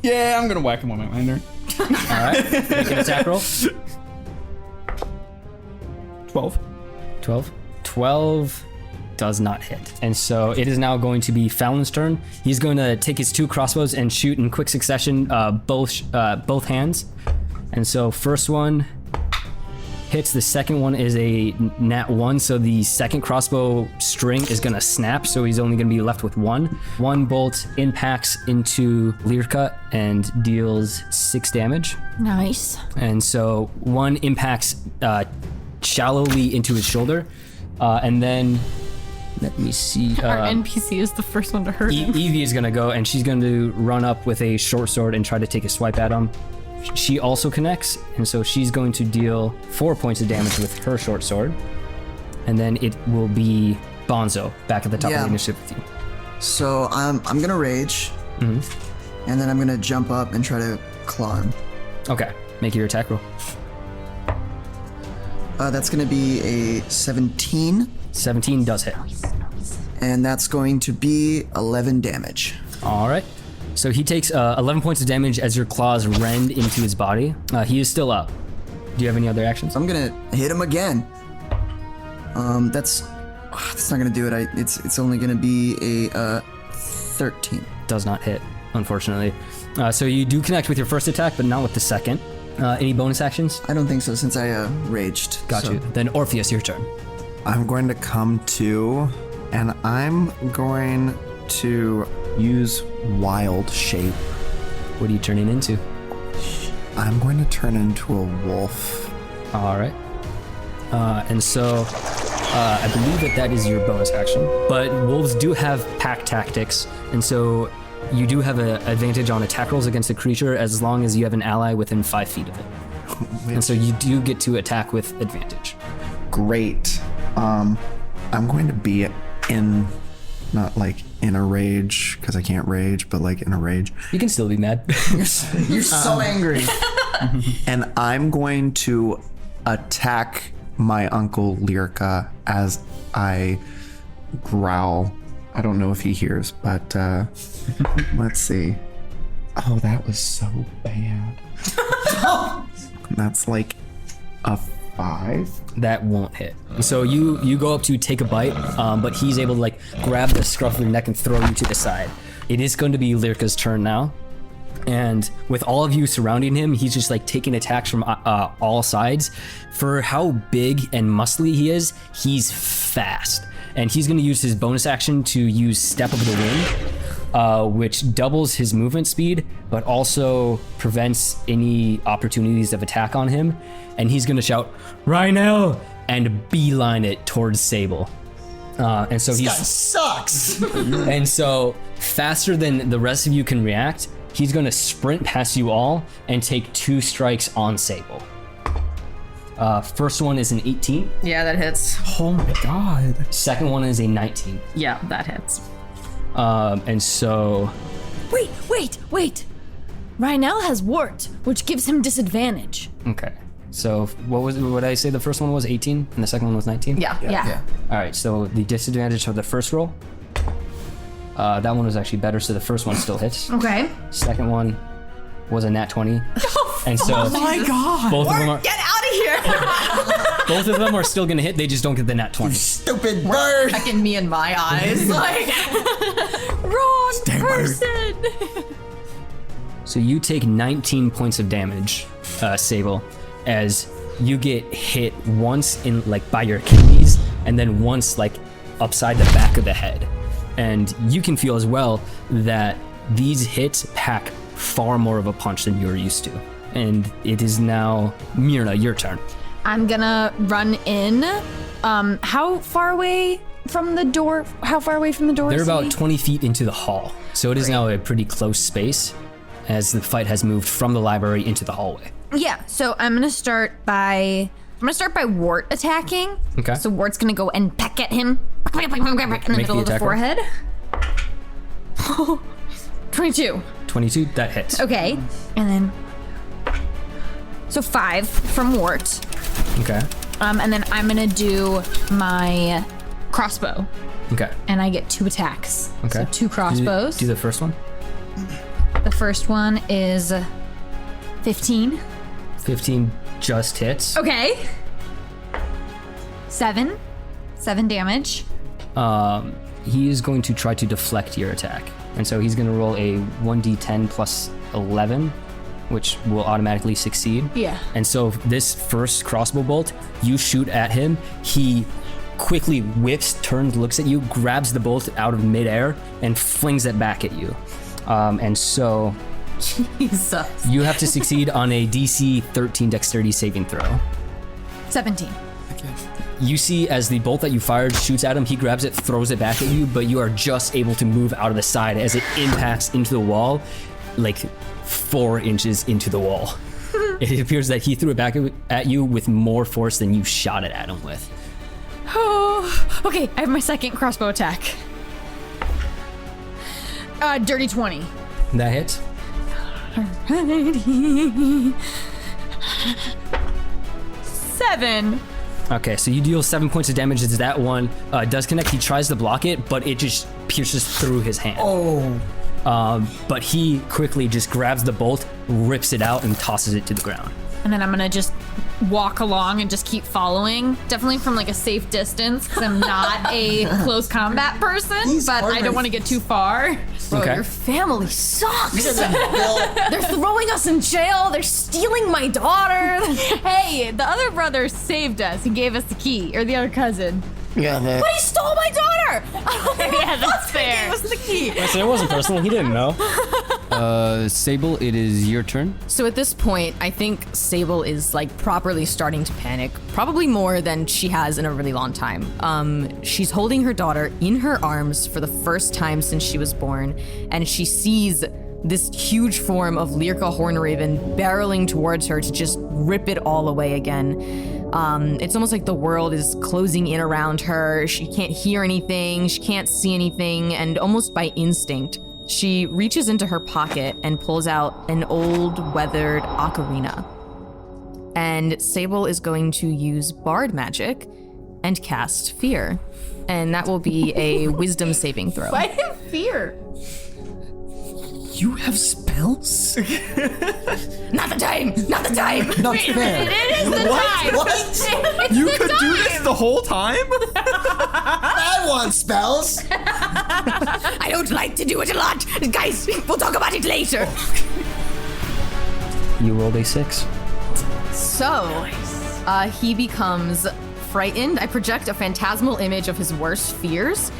S5: Yeah, I'm gonna whack him on my lantern.
S1: All right, make an attack roll.
S5: 12.
S1: 12 does not hit. And so it is now going to be Fallon's turn. He's going to take his 2 crossbows and shoot in quick succession, both hands. And so first one hits, the second one is a nat 1, so the second crossbow string is going to snap, so he's only going to be left with 1. 1 bolt impacts into Lyrica and deals 6 damage.
S2: Nice.
S1: And so 1 impacts shallowly into his shoulder, and then let me see.
S2: Our NPC is the first one to hurt him.
S1: Evie is gonna go, and she's going to run up with a short sword and try to take a swipe at him. She also connects, and so she's going to deal 4 points of damage with her short sword, and then it will be Bonzo back at the top of the initiative with you.
S4: So I'm gonna rage, and then I'm gonna jump up and try to claw him.
S1: Okay, make your attack roll.
S4: That's gonna be a 17,
S1: 17 does hit.
S4: and that's going to be 11 damage.
S1: All right. So he takes 11 points of damage as your claws rend into his body. He is still up. Do you have any other actions?
S4: I'm gonna hit him again. That's not gonna do it. It's only gonna be a 13.
S1: Does not hit, unfortunately. So you do connect with your first attack, but not with the second. Any bonus actions?
S4: I don't think so, since I raged.
S1: Got
S4: so.
S1: you. Then Orpheus, your turn.
S6: I'm going to come to, and I'm going to use wild shape.
S1: What are you turning into?
S6: I'm going to turn into a wolf.
S1: All right. And so I believe that is your bonus action. But wolves do have pack tactics, and so you do have an advantage on attack rolls against a creature as long as you have an ally within 5 feet of it. And so you do get to attack with advantage.
S6: Great. I'm going to be in, not like in a rage, because I can't rage, but like in a rage.
S1: You can still be mad.
S4: You're so angry.
S6: And I'm going to attack my uncle Lyrica as I growl. I don't know if he hears, but let's see. Oh, that was so bad. That's like a 5.
S1: That won't hit. So you go up to take a bite, but he's able to like grab the scruff of your neck and throw you to the side. It is going to be Lyrica's turn now. And with all of you surrounding him, he's just like taking attacks from all sides. For how big and muscly he is, he's fast. And he's going to use his bonus action to use Step of the Wind, which doubles his movement speed, but also prevents any opportunities of attack on him. And he's going to shout, "Rynel!" and beeline it towards Sable. And so
S4: This guy sucks.
S1: and so faster than the rest of you can react, he's going to sprint past you all and take 2 strikes on Sable. First one is an 18.
S7: Yeah, that hits.
S5: Oh my god.
S1: Second one is a 19.
S7: Yeah, that hits.
S1: And so
S2: Wait. Rynel has wart, which gives him disadvantage.
S1: okay. So what did I say? The first one was 18 and the second one was 19?
S2: Yeah.
S1: All right. So the disadvantage for the first roll, that one was actually better. So the first one still hits.
S2: Okay.
S1: Second one was a nat 20. And so
S5: Oh my god.
S1: both of them are
S7: Get out of here!
S1: both of them are still going to hit. They just don't get the nat 20.
S4: Stupid bird.
S7: Checking me in my eyes. Like,
S2: Wrong person.
S1: So you take 19 points of damage, Sable, as you get hit once in like by your kidneys and then once like upside the back of the head. And you can feel as well that these hits pack far more of a punch than you're used to. And it is now Myrna, your turn.
S2: I'm gonna run in. How far away from the door? How far away from the door?
S1: They're
S2: is
S1: about
S2: he?
S1: 20 feet into the hall. So it is now a pretty close space as the fight has moved from the library into the hallway.
S2: Yeah. So I'm gonna start by Wart attacking.
S1: Okay.
S2: So Wart's gonna go and peck at him in the middle of the
S1: attack roll.
S2: forehead. 22.
S1: 22, that hits.
S2: Okay. And then so 5 from Wart.
S1: Okay.
S2: And then I'm gonna do my crossbow.
S1: Okay.
S2: And I get 2 attacks.
S1: Okay.
S2: So 2 crossbows.
S1: Do the first one.
S2: The first one is 15.
S1: 15 just hits.
S2: Okay. 7 damage.
S1: He is going to try to deflect your attack. And so he's going to roll a 1d10 plus 11, which will automatically succeed.
S2: Yeah.
S1: And so this first crossbow bolt, you shoot at him, he quickly whips, turns, looks at you, grabs the bolt out of midair, and flings it back at you. And so
S3: Jesus.
S1: you have to succeed on a DC 13 dexterity saving throw.
S2: 17.
S1: You see as the bolt that you fired shoots at him, he grabs it, throws it back at you, but you are just able to move out of the side as it impacts into the wall, like 4 inches into the wall. It appears that he threw it back at you with more force than you shot it at him with.
S2: Oh, okay. I have my second crossbow attack. Dirty 20.
S1: That hits.
S2: 7.
S1: Okay, so you deal 7 points of damage as that one does connect. He tries to block it, but it just pierces through his hand. But he quickly just grabs the bolt, rips it out, and tosses it to the ground.
S2: And then I'm gonna just walk along and just keep following, definitely from like a safe distance, because I'm not a close combat person, but I don't want to get too far.
S3: Bro,
S1: Okay.
S3: your family sucks. They're throwing us in jail. They're stealing my daughter.
S2: Hey, the other brother saved us. He gave us the key, or the other cousin.
S6: Yeah,
S3: But he stole my daughter.
S2: Yeah, that's fair.
S3: Gave us the key.
S1: I said it wasn't personal. He didn't know. Sable, it is your turn.
S3: So at this point, I think Sable is like properly starting to panic, probably more than she has in a really long time. She's holding her daughter in her arms for the first time since she was born, and she sees this huge form of Lyrica Hornraven barreling towards her to just rip it all away again. It's almost like the world is closing in around her. She can't hear anything, she can't see anything, and almost by instinct, she reaches into her pocket and pulls out an old, weathered ocarina. And Sable is going to use Bard Magic and cast Fear. And that will be a Wisdom saving throw.
S2: I have fear.
S5: You have spells?
S3: Not the time! Not the time!
S4: Not fair.
S2: It is the time.
S4: What?
S5: You could do this the whole time?
S4: I want spells.
S3: I don't like to do it a lot! Guys, we'll talk about it later!
S1: You rolled a 6.
S3: So, he becomes frightened. I project a phantasmal image of his worst fears.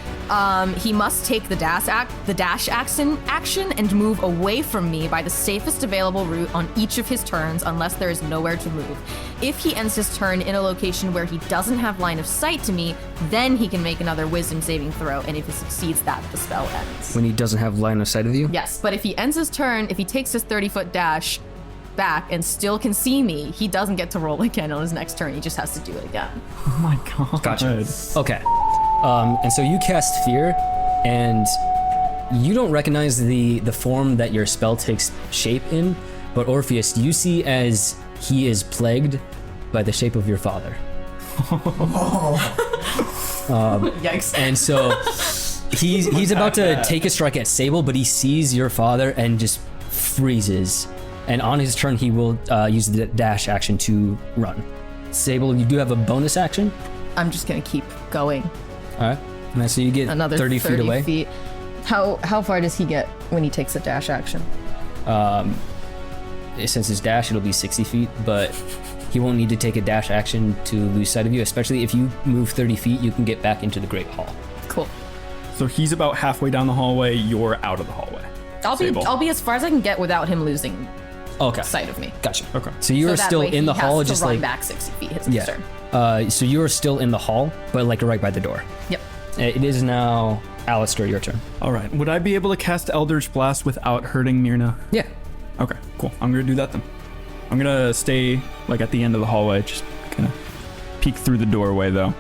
S3: He must take the dash action and move away from me by the safest available route on each of his turns unless there is nowhere to move. If he ends his turn in a location where he doesn't have line of sight to me, then he can make another wisdom saving throw, and if he succeeds that, the spell ends.
S1: When he doesn't have line of sight of you?
S3: Yes, but if he ends his turn, if he takes his 30-foot dash back and still can see me, he doesn't get to roll again on his next turn. He just has to do it again.
S5: Oh my god.
S1: Gotcha. Okay. And so you cast Fear, and you don't recognize the form that your spell takes shape in, but Orpheus, you see as he is plagued by the shape of your father.
S3: Yikes.
S1: And so he's about to take a strike at Sable, but he sees your father and just freezes. And on his turn, he will use the dash action to run. Sable, you do have a bonus action.
S3: I'm just gonna keep going.
S1: All right. And so you get
S3: Another
S1: 30 feet away.
S3: How far does he get when he takes a dash action?
S1: Since his dash, it'll be 60 feet, but he won't need to take a dash action to lose sight of you, especially if you move 30 feet, you can get back into the Great Hall.
S3: Cool.
S5: So he's about halfway down the hallway, you're out of the hallway.
S3: I'll be as far as I can get without him losing
S1: Okay.
S3: sight of me.
S1: Gotcha.
S5: Okay.
S1: So you are
S3: So that
S1: still
S3: way
S1: in the
S3: he
S1: hall,
S3: has to
S1: just
S3: run
S1: like
S3: back 60 feet his next turn.
S1: So you are still in the hall, but like right by the door.
S3: Yep.
S1: It is now Alistair, your turn.
S5: All right. Would I be able to cast Eldritch Blast without hurting Myrna?
S1: Yeah.
S5: Okay, cool. I'm gonna do that then. I'm gonna stay like at the end of the hallway, just kind of peek through the doorway though.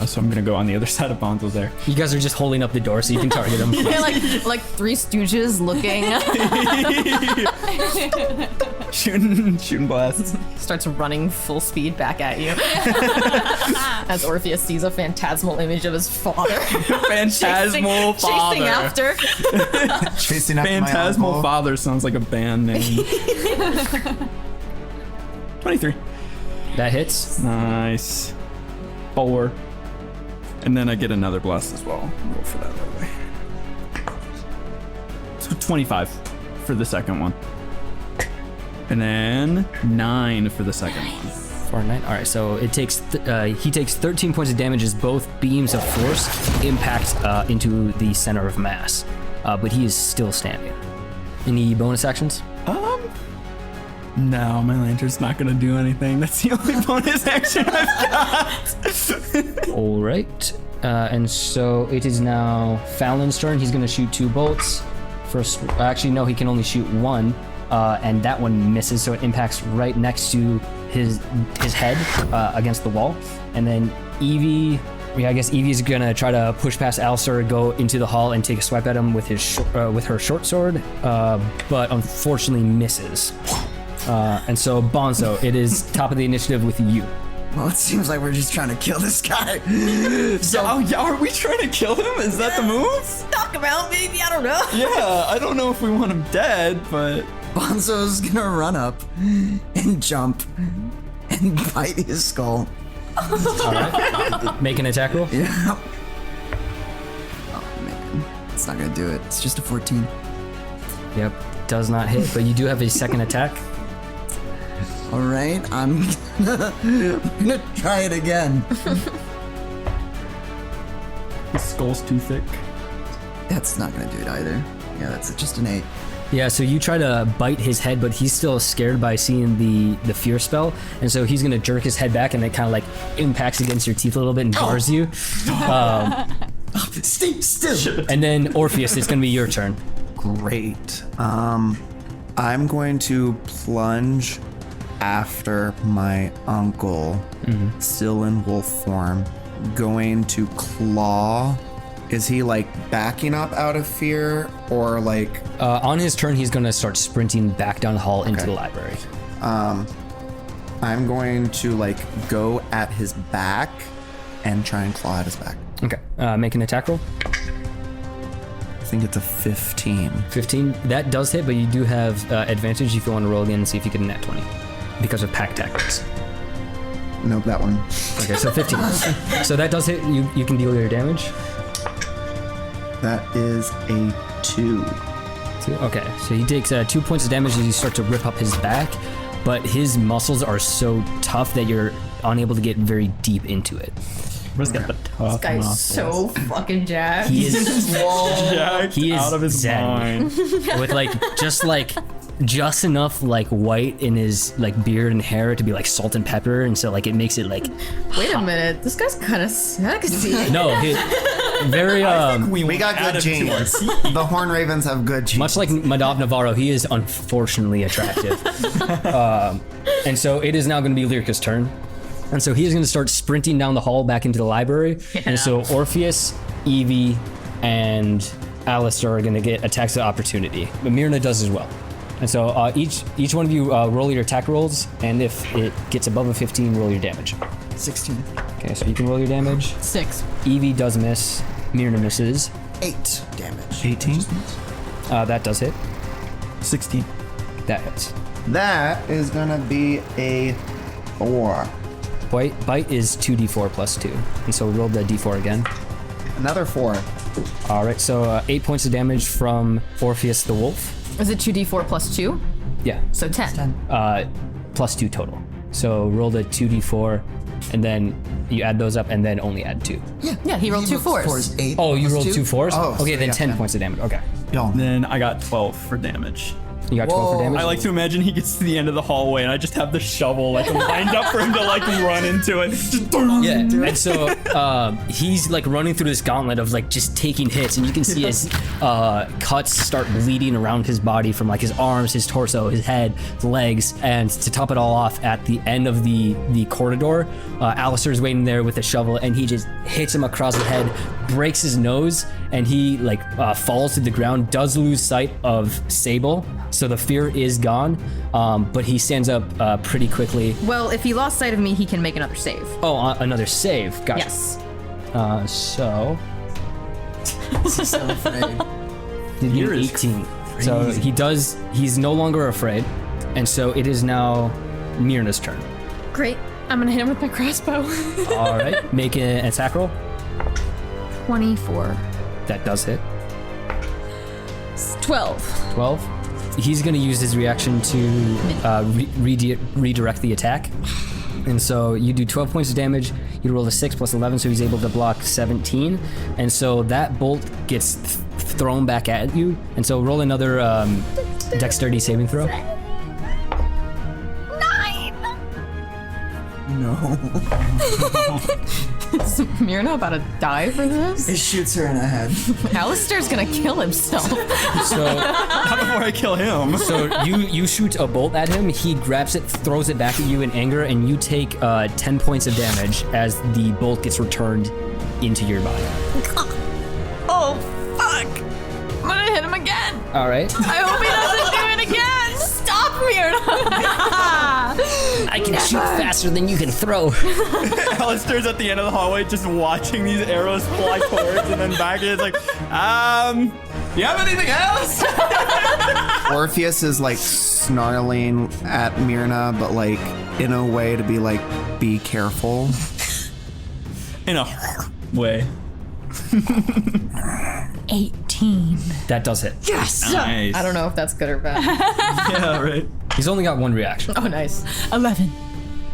S5: So I'm gonna go on the other side of Bonzo there.
S1: You guys are just holding up the door so you can target him.
S3: They're like Three Stooges looking.
S5: shooting blasts.
S3: Starts running full speed back at you. As Orpheus sees a phantasmal image of his father.
S5: Phantasmal father.
S3: Chasing after.
S6: Chasing after my
S5: Phantasmal
S6: uncle.
S5: father sounds like a band name. 23.
S1: That hits.
S5: Nice. 4. And then I get another blast as well. Roll for that right away. So 25 for the second one. And then 9 for the second one.
S1: 4 9. All right, so it takes he takes 13 points of damage as both beams of force impact into the center of mass, but he is still standing. Any bonus actions?
S5: No, my lantern's not gonna do anything. That's the only bonus action I've got.
S1: All right, and so it is now Fallon's turn. He's gonna shoot 2 bolts. First, actually no, he can only shoot 1. And that one misses, so it impacts right next to his head against the wall. And then Evie, I guess Evie's gonna try to push past Alistair, go into the hall, and take a swipe at him with with her short sword, but unfortunately misses. And so Bonzo, it is top of the initiative with you.
S4: Well, it seems like we're just trying to kill this guy.
S5: Are we trying to kill him? Is that the move?
S3: Talk about maybe, I don't know.
S5: Yeah, I don't know if we want him dead, but
S4: Bonzo's gonna run up and jump and bite his skull.
S1: All right, make an attack roll.
S4: Yeah. Oh man, it's not gonna do it. It's just a 14.
S1: Yep, does not hit, but you do have a second attack.
S4: All right, I'm gonna try it again.
S5: his skull's too thick.
S4: That's not gonna do it either. Yeah, that's just an 8.
S1: Yeah, so you try to bite his head, but he's still scared by seeing the fear spell, and so he's gonna jerk his head back, and it kind of like impacts against your teeth a little bit and jars you.
S4: Stay still.
S1: And then Orpheus, it's gonna be your turn.
S6: Great. I'm going to plunge after my uncle, still in wolf form, going to claw. Is he like backing up out of fear, or like?
S1: On his turn, he's gonna start sprinting back down the hall into the library.
S6: I'm going to like go at his back and try and claw at his back.
S1: Okay, make an attack roll.
S6: I think it's a 15.
S1: 15, that does hit, but you do have advantage if you want to roll again and see if you get a nat 20 because of pack tactics.
S6: Nope, that one.
S1: Okay, so 15. So that does hit. You can deal your damage.
S6: That is a 2.
S1: 2. Okay, so he takes 2 points of damage as you start to rip up his back, but his muscles are so tough that you're unable to get very deep into it.
S5: Where's got the tough
S3: This guy's
S5: muscles?
S3: so fucking jacked.
S1: He is
S5: Jacked
S1: he is
S5: out of his
S1: zen.
S5: mind.
S1: with just enough like white in his like beard and hair to be like salt and pepper, and so like it makes it like
S3: Wait a minute, this guy's kind of sexy.
S1: no, very
S6: We got
S5: add
S6: good
S5: him to our
S6: genes. The Horn Ravens have good genes.
S1: much like Madov Navarro, he is unfortunately attractive. And so it is now going to be Lyrika's turn. And so he is going to start sprinting down the hall back into the library. And so Orpheus, Evie, and Alistair are going to get attacks of opportunity. But Myrna does as well. And so each one of you roll your attack rolls, and if it gets above a 15, roll your damage.
S4: 16.
S1: Okay, so you can roll your damage.
S3: 6.
S1: Evie does miss. Myrna misses.
S4: 8 damage.
S6: 18.
S1: That does hit.
S5: 16.
S1: That hits.
S6: That is gonna be a 4.
S1: Bite is 2d4 plus 2. And so roll the d4 again.
S6: Another 4.
S1: All right, so 8 points of damage from Orpheus the wolf.
S3: Is it 2d4 plus 2?
S1: Yeah,
S3: So 10.
S1: plus 2 total. So roll the 2d4, and then you add those up, and then only add 2.
S3: Yeah, he rolled 2 fours.
S4: 8
S1: Oh, you
S4: plus
S1: rolled 2 fours?
S6: Oh,
S1: okay,
S6: so
S1: then
S6: yeah,
S1: 10
S6: 10.
S1: points of damage. Okay.
S6: Yo,
S5: Then I got 12 for damage.
S1: You got 12 for damage?
S5: I like to imagine he gets to the end of the hallway and I just have the shovel like lined up for him to like run into it. Just
S1: Yeah, and so he's like running through this gauntlet of like just taking hits, and you can see his cuts start bleeding around his body from like his arms, his torso, his head, the legs. And to top it all off, at the end of the corridor, Alistair's waiting there with a shovel, and he just hits him across the head, breaks his nose, and he like falls to the ground, does lose sight of Sable. So the fear is gone, but he stands up pretty quickly.
S3: Well, if he lost sight of me, he can make another save.
S1: Oh, another save. Gotcha.
S3: Yes.
S1: So
S4: He's so afraid.
S1: did get an 18. So he's no longer afraid. And so it is now Myrna's turn.
S7: Great. I'm gonna hit him with my crossbow.
S1: All right, make an attack roll.
S2: 24.
S1: That does hit.
S7: 12.
S1: 12. He's going to use his reaction to redirect the attack. And so you do 12 points of damage. You roll a 6 plus 11, so he's able to block 17. And so that bolt gets thrown back at you. And so roll another dexterity saving throw.
S7: 9.
S4: No.
S3: Is Myrna about to die for this?
S4: It shoots her in the head.
S3: Alistair's gonna kill himself.
S1: So
S5: not before I kill him.
S1: So you shoot a bolt at him, he grabs it, throws it back at you in anger, and you take 10 points of damage as the bolt gets returned into your body.
S7: Oh, fuck. I'm gonna hit him again.
S1: All right.
S7: I hope he doesn't do it again. Stop, Myrna.
S1: I can shoot faster than you can throw.
S5: Alistair's at the end of the hallway just watching these arrows fly towards and then back. And it's like, you have anything else?
S6: Orpheus is like snarling at Myrna, but like in a way to be like, be careful.
S5: In a way.
S7: 18.
S1: That does hit.
S7: Yes.
S5: Nice.
S3: I don't know if that's good or bad.
S5: Yeah, right.
S1: He's only got one reaction.
S3: Oh, nice.
S7: 11.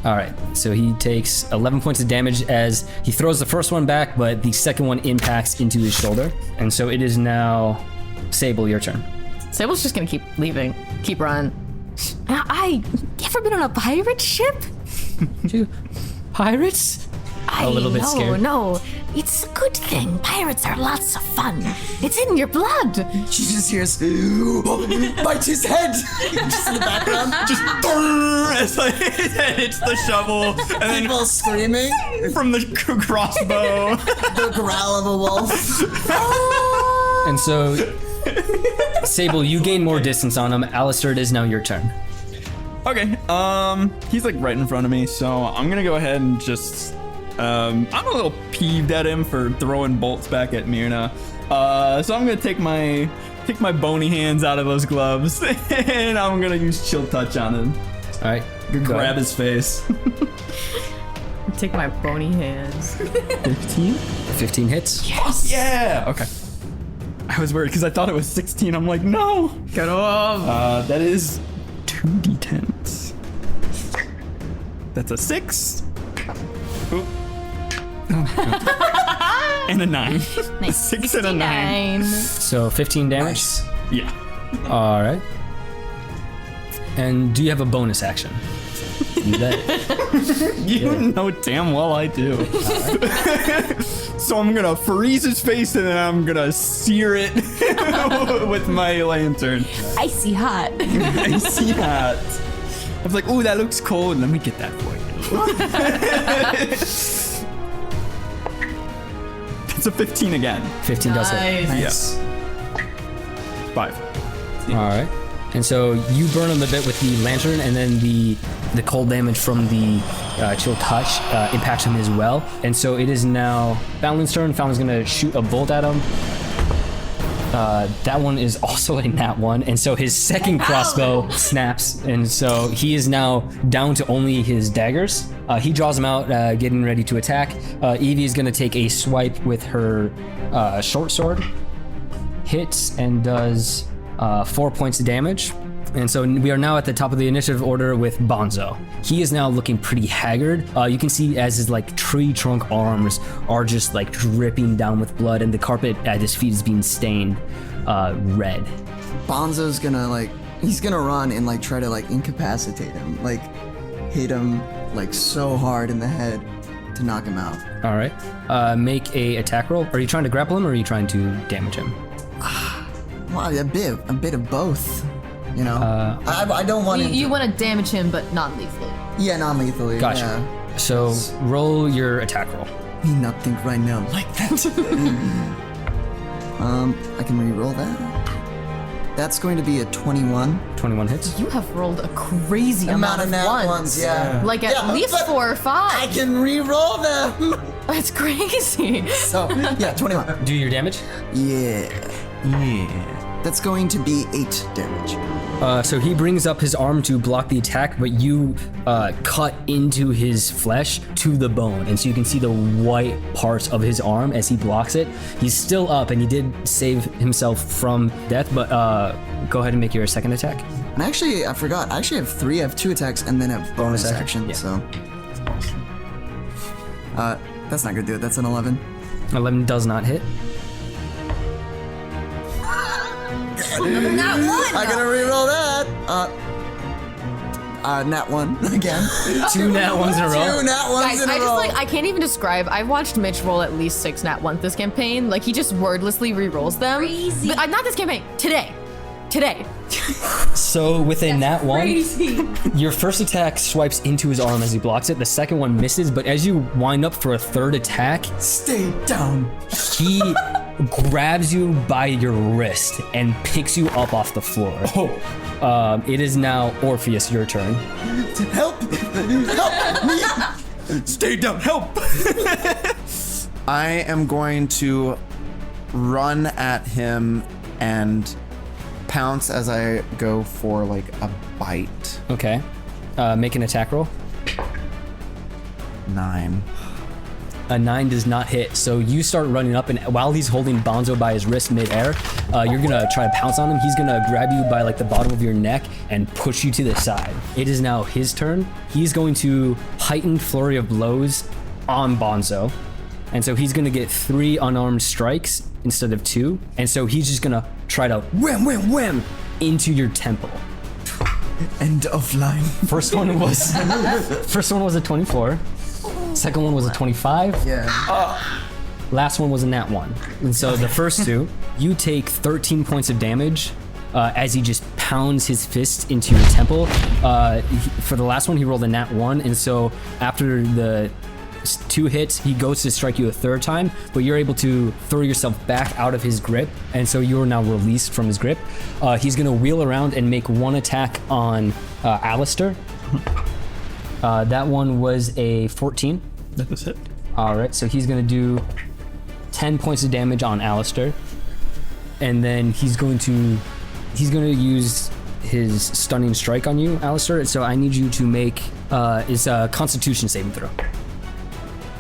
S1: All right, so he takes 11 points of damage as he throws the first one back, but the second one impacts into his shoulder. And so it is now Sable, your turn.
S3: Sable's just gonna keep leaving. Keep running.
S7: You ever been on a pirate ship?
S1: Pirates? A little bit scared.
S7: No, it's a good thing. Pirates are lots of fun. It's in your blood.
S4: She just hears, bite his head. Just in the background.
S5: Just it's like his head hits the shovel, and then
S4: People screaming.
S5: from the crossbow.
S4: The growl of a wolf.
S1: And so, Sable, you gain more distance on him. Alistair, it is now your turn.
S5: Okay, he's like right in front of me, so I'm gonna go ahead and just, I'm a little peeved at him for throwing bolts back at Myrna. So I'm gonna take my bony hands out of those gloves, and I'm gonna use Chill Touch on him.
S1: All right,
S5: Grab his face.
S3: Take my bony hands.
S1: 15? 15 hits.
S5: Yeah. Okay. I was worried because I thought it was 16. I'm like, no.
S3: Get off.
S5: That is 2d10s. That's a 6. Oop. And a 9.
S7: Nice.
S5: 6 and a 9.
S1: So 15 damage.
S4: Nice.
S5: Yeah.
S1: All right. And do you have a bonus action?
S5: You know damn well I do. So I'm gonna freeze his face and then I'm gonna sear it with my lantern.
S7: Icy hot.
S5: I see that. I was like, ooh, that looks cold. Let me get that for you. It's a 15 again.
S1: 15 does hit.
S5: Yes. 5.
S1: All right. And so you burn him a bit with the lantern, and then the cold damage from the chill touch impacts him as well. And so it is now Fallon's turn. Fallon's gonna shoot a bolt at him. That one is also a nat 1, and so his second crossbow snaps, and so he is now down to only his daggers. He draws them out, getting ready to attack. Evie is gonna take a swipe with her short sword, hits and does 4 points of damage. And so we are now at the top of the initiative order with Bonzo. He is now looking pretty haggard. You can see as his like tree trunk arms are just like dripping down with blood, and the carpet at his feet is being stained red.
S4: Bonzo's gonna like he's gonna run and like try to like incapacitate him, like hit him like so hard in the head to knock him out.
S1: All right. Make a attack roll. Are you trying to grapple him or are you trying to damage him?
S4: Well, a bit of both. You know, I don't want him.
S3: You want to damage him, but non-lethally.
S4: Yeah, non-lethally.
S1: Gotcha.
S4: Yeah.
S1: So roll your attack roll.
S4: Me not think right now like that. I can re-roll that. That's going to be a 21.
S1: 21 hits.
S3: You have rolled a crazy amount of
S4: nat
S3: ones.
S4: yeah.
S3: Like at least
S4: but
S3: 4 or 5.
S4: I can re-roll them.
S3: That's crazy.
S4: So, yeah, 21.
S1: Do your damage.
S4: Yeah.
S6: Yeah.
S4: That's going to be 8 damage.
S1: So he brings up his arm to block the attack, but you cut into his flesh to the bone. And so you can see the white parts of his arm as he blocks it. He's still up, and he did save himself from death, but go ahead and make your second attack.
S4: And actually, I forgot. I actually have 3. I have 2 attacks and then a bonus action.
S1: Yeah.
S4: So, that's not gonna do it. That's an 11.
S1: 11 does not hit.
S3: Not one.
S4: I gotta re-roll that. Nat 1 again.
S1: 2 nat ones in a row.
S4: 2 nat 1s
S3: Guys,
S4: in a row.
S3: I can't even describe. I've watched Mitch roll at least 6 nat 1 this campaign. Like, he just wordlessly re-rolls them.
S2: Crazy.
S3: But, not this campaign. Today.
S1: So with a nat 1, your first attack swipes into his arm as he blocks it. The second one misses, but as you wind up for a third attack,
S4: Stay down.
S1: he grabs you by your wrist and picks you up off the floor. It is now Orpheus, your turn.
S4: Help me.
S5: Stay down, help!
S6: I am going to run at him and pounce as I go for like a bite.
S1: Okay. Make an attack roll.
S6: 9.
S1: A 9 does not hit, so you start running up, and while he's holding Bonzo by his wrist midair, you're gonna try to pounce on him. He's gonna grab you by like the bottom of your neck and push you to the side. It is now his turn. He's going to heighten flurry of blows on Bonzo, and so he's gonna get 3 unarmed strikes instead of 2, and so he's just gonna try to wham into your temple.
S4: End of line.
S1: First one was a 24. Second one was a 25.
S4: Yeah.
S1: Last one was a nat 1. And so the first 2, you take 13 points of damage as he just pounds his fist into your temple. For the last one, he rolled a nat 1. And so after the 2 hits, he goes to strike you a third time, but you're able to throw yourself back out of his grip. And so you are now released from his grip. He's going to wheel around and make 1 attack on Alistair. That one was a 14.
S5: That was it.
S1: All right, so he's gonna do 10 points of damage on Alistair, and then he's gonna use his stunning strike on you, Alistair. So I need you to make is a Constitution saving throw.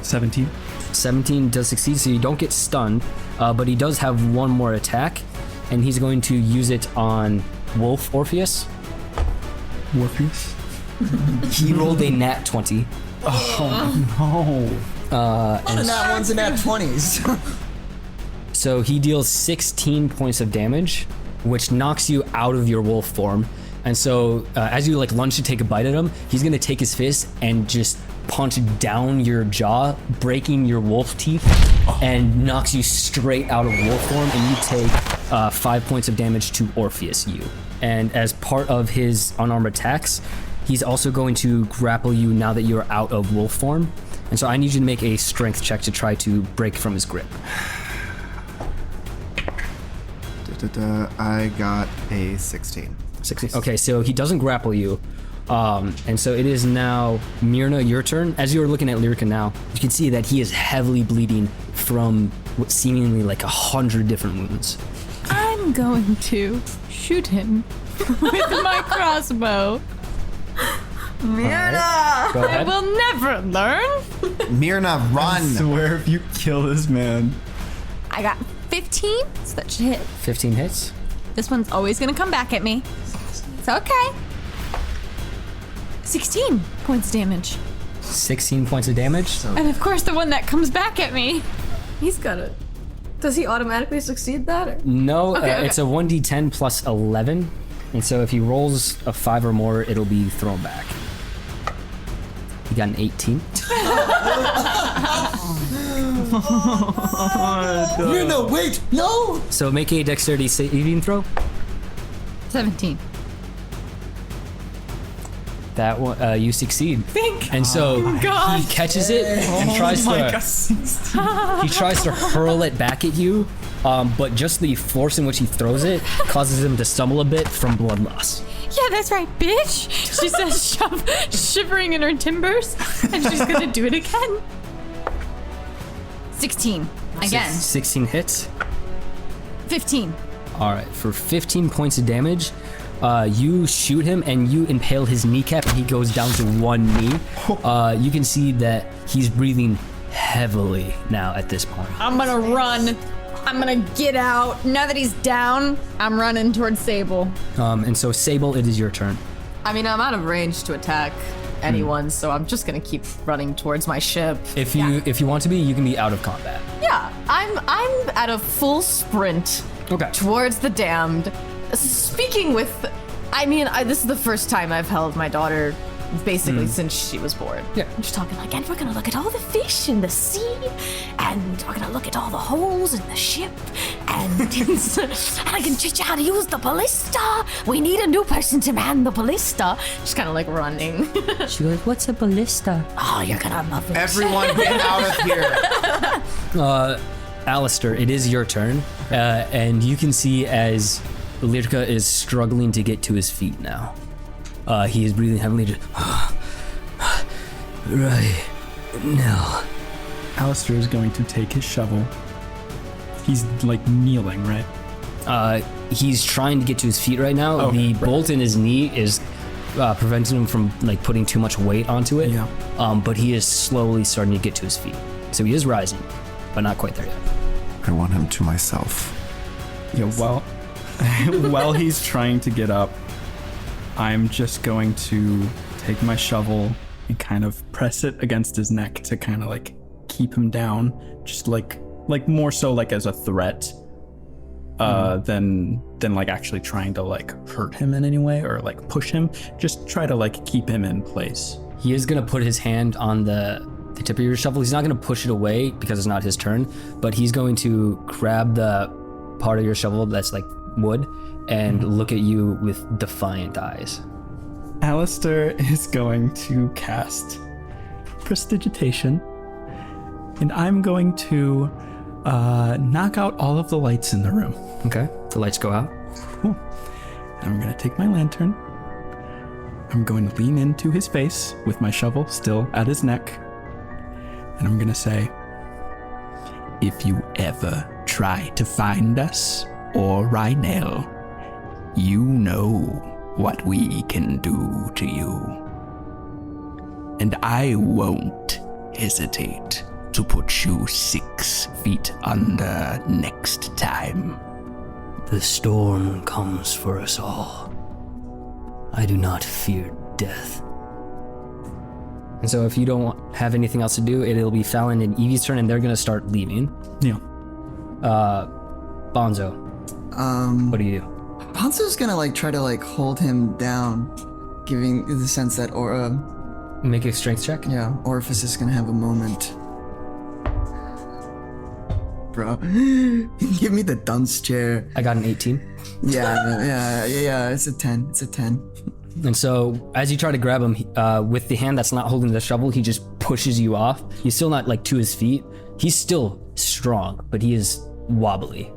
S5: 17.
S1: 17 does succeed, so you don't get stunned, but he does have 1 more attack, and he's going to use it on Wolf Orpheus.
S5: Orpheus?
S1: He rolled a nat 20.
S5: Oh,
S4: And nat 1s and nat 20s.
S1: So he deals 16 points of damage, which knocks you out of your wolf form. And so as you like lunge to take a bite at him, he's gonna take his fist and just punch down your jaw, breaking your wolf teeth, and knocks you straight out of wolf form, and you take 5 points of damage to Orpheus, you. And as part of his unarmed attacks, he's also going to grapple you now that you're out of wolf form. And so I need you to make a strength check to try to break from his grip.
S6: I got a 16.
S1: 16. Okay, so he doesn't grapple you. And so it is now Myrna, your turn. As you're looking at Lyrica now, you can see that he is heavily bleeding from what seemingly like 100 different wounds.
S7: I'm going to shoot him with my crossbow.
S2: Myrna!
S1: Go
S7: I
S1: ahead.
S7: will never learn.
S6: Myrna, run!
S5: I swear if you kill this man.
S7: I got 15, so that should hit.
S1: 15 hits.
S7: This one's always gonna come back at me. It's okay. 16 points damage.
S1: 16 points of damage.
S7: And of course, the one that comes back at me.
S3: He's got it. Does he automatically succeed that? Or?
S1: No,
S3: Okay.
S1: it's a 1d10 plus 11. And so if he rolls a 5 or more, it'll be thrown back. He got an 18.
S4: No, wait, no!
S1: So make a dexterity saving throw.
S7: 17.
S1: That one, you succeed. And so he catches it and tries to hurl it back at you, but just the force in which he throws it causes him to stumble a bit from blood loss.
S7: Yeah, that's right, bitch. She says, shivering in her timbers, and she's gonna do it again. 16. Again.
S1: 16 hits.
S7: 15.
S1: All right, for 15 points of damage, you shoot him and you impale his kneecap and he goes down to one knee. You can see that he's breathing heavily now at this point.
S7: I'm gonna run. I'm gonna get out. Now that he's down, I'm running towards Sable.
S1: And so Sable, it is your turn.
S3: I mean, I'm out of range to attack anyone, so I'm just gonna keep running towards my ship.
S1: If you want to be, you can be out of combat.
S3: Yeah, I'm at a full sprint towards the damned. Speaking with, I mean, this is the first time I've held my daughter basically since she was born.
S1: Yeah.
S3: I'm just talking like, and we're gonna look at all the fish in the sea, and we're gonna look at all the holes in the ship, and, and I can teach you how to use the ballista. We need a new person to man the ballista. Just kind of like running.
S1: She goes, "What's a ballista?"
S3: Oh, you're gonna love it.
S6: Everyone get out of here.
S1: Alistair, it is your turn, and you can see as Lyrica is struggling to get to his feet now. He is breathing heavily. Right now.
S5: Alistair is going to take his shovel. He's like kneeling, right?
S1: He's trying to get to his feet right now. The bolt in his knee is preventing him from like putting too much weight onto it.
S5: Yeah.
S1: But he is slowly starting to get to his feet. So he is rising, but not quite there yet.
S6: I want him to myself.
S5: Yeah, well, while he's trying to get up, I'm just going to take my shovel and kind of press it against his neck to kind of like keep him down, just like more so like as a threat than like actually trying to like hurt him in any way or like push him. Just try to like keep him in place.
S1: He is gonna put his hand on the tip of your shovel. He's not gonna push it away because it's not his turn, but he's going to grab the part of your shovel that's like wood and look at you with defiant eyes.
S5: Alistair is going to cast Prestidigitation, and I'm going to knock out all of the lights in the room.
S1: Okay, the lights go out.
S5: Cool. And I'm going to take my lantern. I'm going to lean into his face with my shovel still at his neck, and I'm going to say, "If you ever try to find us or Rynel, you know what we can do to you. And I won't hesitate to put you 6 feet under next time."
S1: The storm comes for us all. I do not fear death. And so if you don't have anything else to do, it'll be Fallon and Evie's turn, and they're gonna start leaving.
S5: Yeah.
S1: Bonzo, what do you do?
S4: Bonzo's gonna like try to like hold him down, giving the sense that
S1: Make a strength check.
S4: Orpheus is gonna have a moment. Bro, give me the dunce chair.
S1: I got an 18.
S4: Yeah, it's a 10. It's a 10.
S1: And so as you try to grab him, with the hand that's not holding the shovel, he just pushes you off. He's still not like to his feet. He's still strong, but he is wobbly.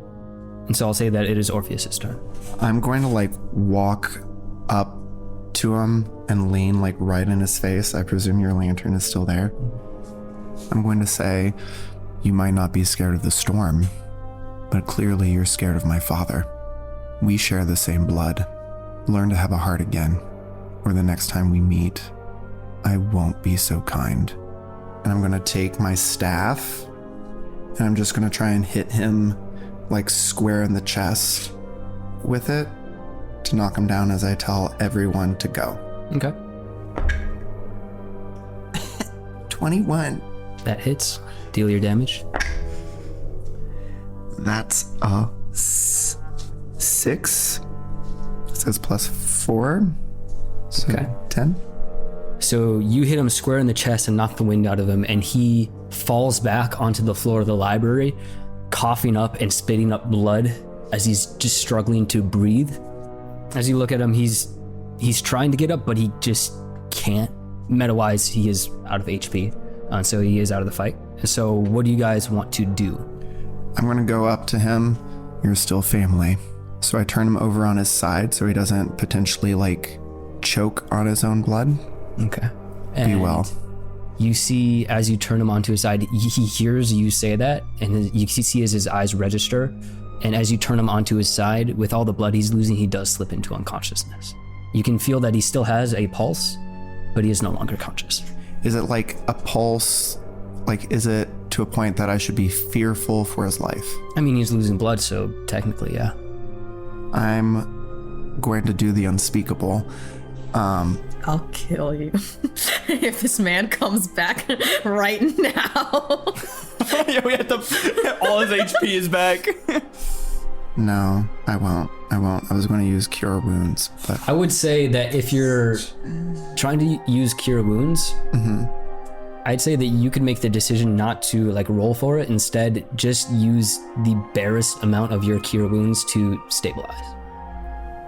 S1: And so I'll say that it is Orpheus's turn.
S6: I'm going to like walk up to him and lean like right in his face. I presume your lantern is still there. I'm going to say, "You might not be scared of the storm, but clearly you're scared of my father. We share the same blood. Learn to have a heart again, or the next time we meet, I won't be so kind." And I'm going to take my staff and I'm just going to try and hit him like square in the chest with it to knock him down as I tell everyone to go.
S1: Okay.
S6: 21.
S1: That hits. Deal your damage.
S6: That's a 6. says +4. So
S1: Okay.
S6: 10.
S1: So you hit him square in the chest and knock the wind out of him, and he falls back onto the floor of the library, coughing up and spitting up blood as he's just struggling to breathe. As you look at him, he's trying to get up, but he just can't. Meta-wise, he is out of HP, so he is out of the fight. So what do you guys want to do?
S6: I'm going to go up to him. You're still family. So I turn him over on his side so he doesn't potentially like choke on his own blood.
S1: Okay.
S6: Be well.
S1: You see, as you turn him onto his side, he hears you say that, and you see as his eyes register. And as you turn him onto his side, with all the blood he's losing, he does slip into unconsciousness. You can feel that he still has a pulse, but he is no longer conscious.
S6: Is it like a pulse? Like, is it to a point that I should be fearful for his life?
S1: I mean, he's losing blood, so technically, yeah.
S6: I'm going to do the unspeakable.
S7: I'll kill you if this man comes back right now.
S5: Yeah, we have to. All his HP is back.
S6: No, I won't. I was going to use Cure Wounds, but
S1: I would say that if you're trying to use Cure Wounds, I'd say that you could make the decision not to like roll for it. Instead, just use the barest amount of your Cure Wounds to stabilize.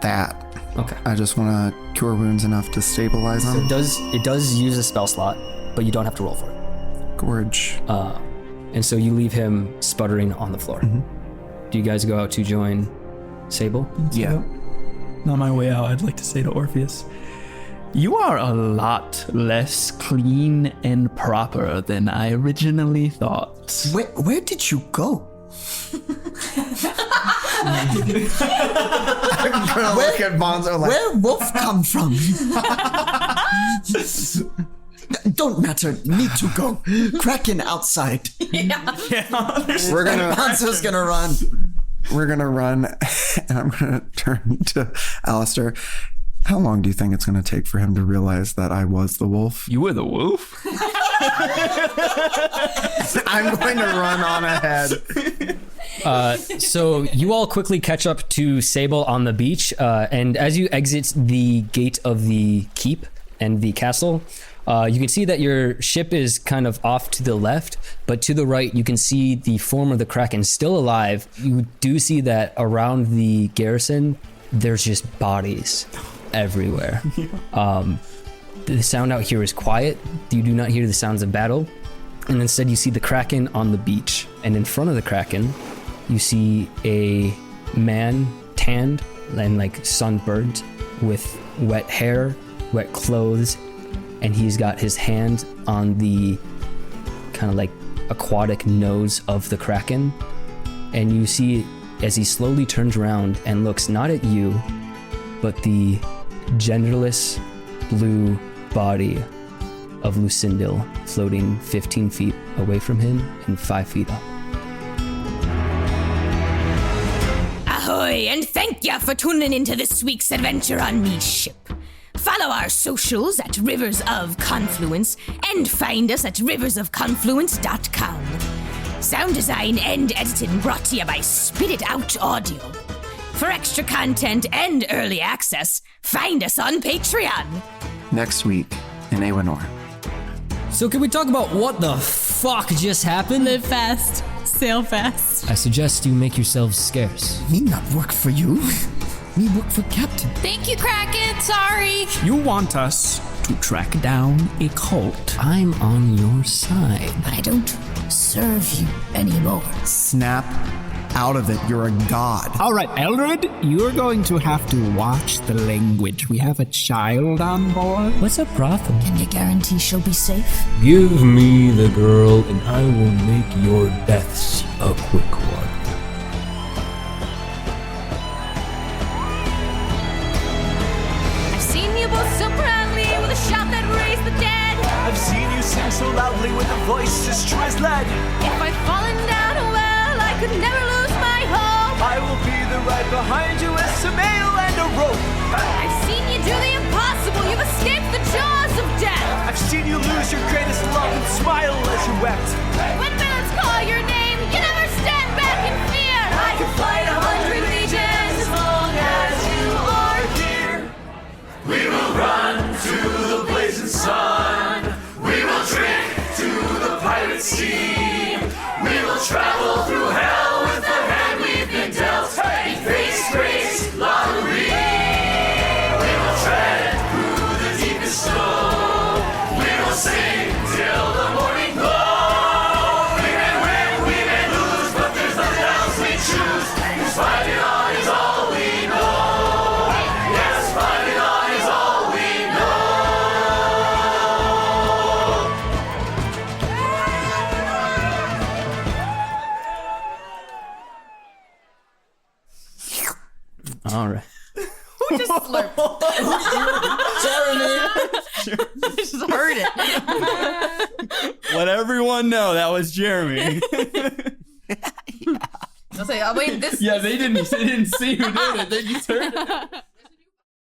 S6: that.
S1: Okay.
S6: I just want to Cure Wounds enough to stabilize
S1: So
S6: them.
S1: it does use a spell slot, but you don't have to roll for it.
S6: Gorge.
S1: And so you leave him sputtering on the floor. Do you guys go out to join Sable?
S6: Yeah.
S5: On my way out, I'd like to say to Orpheus, you are a lot less clean and proper than I originally thought.
S4: Where did you go?
S6: I'm gonna look at Bonzo like,
S4: Where Wolf come from? Don't matter. Need to go. Kraken outside.
S6: we're gonna
S4: Bonzo's gonna run.
S6: We're gonna run, and I'm gonna turn to Alistair. How long do you think it's gonna take for him to realize that I was the wolf?
S5: You were the wolf?
S6: I'm going to run on ahead.
S1: So you all quickly catch up to Sable on the beach, and as you exit the gate of the keep and the castle, you can see that your ship is kind of off to the left, but to the right you can see the form of the Kraken still alive. You do see that around the garrison there's just bodies everywhere. The sound out here is quiet. You do not hear the sounds of battle, and instead you see the Kraken on the beach, and in front of the Kraken you see a man, tanned and like sunburned, with wet hair, wet clothes, and he's got his hand on the kind of like aquatic nose of the Kraken. And you see as he slowly turns around and looks not at you, but the genderless blue body of Lucindil floating 15 feet away from him and 5 feet up.
S8: Ahoy, and thank ya for tuning into this week's adventure on me ship. Follow our socials at Rivers of Confluence and find us at riversofconfluence.com. Sound design and editing brought to you by Spit It Out Audio. For extra content and early access, find us on Patreon.
S6: Next week in Awenor.
S1: So can we talk about what the fuck just happened?
S2: Live fast, sail fast.
S1: I suggest you make yourselves scarce.
S4: Me not work for you. Me work for Captain.
S2: Thank you, Kraken. Sorry.
S9: You want us to track down a cult.
S1: I'm on your side.
S8: But I don't serve you anymore.
S6: Snap out of it. You're a god.
S9: All right, Eldred, you're going to have to watch the language. We have a child on board.
S1: What's a brothel?
S8: Can you guarantee she'll be safe?
S10: Give me the girl, and I will make your deaths a quick one.
S8: I've seen you both so proudly with a shout that raised the dead.
S11: I've seen you sing so loudly with a voice as true as lead.
S8: If I'd fallen down a well, I could never lose my hope.
S11: I will be the right behind you with some ale and a rope.
S8: I've seen you do the impossible. You've escaped the jaws of death.
S11: I've seen you lose your greatest love and smile as you wept.
S8: When villains call your name, you never stand back in fear. I can fight 100 legions as long as you are here.
S3: just slurp.
S4: Jeremy.
S3: I just heard it.
S5: Let everyone know that was Jeremy.
S3: I'll say, I mean, this.
S5: Yeah, they didn't see who did it. They just heard it.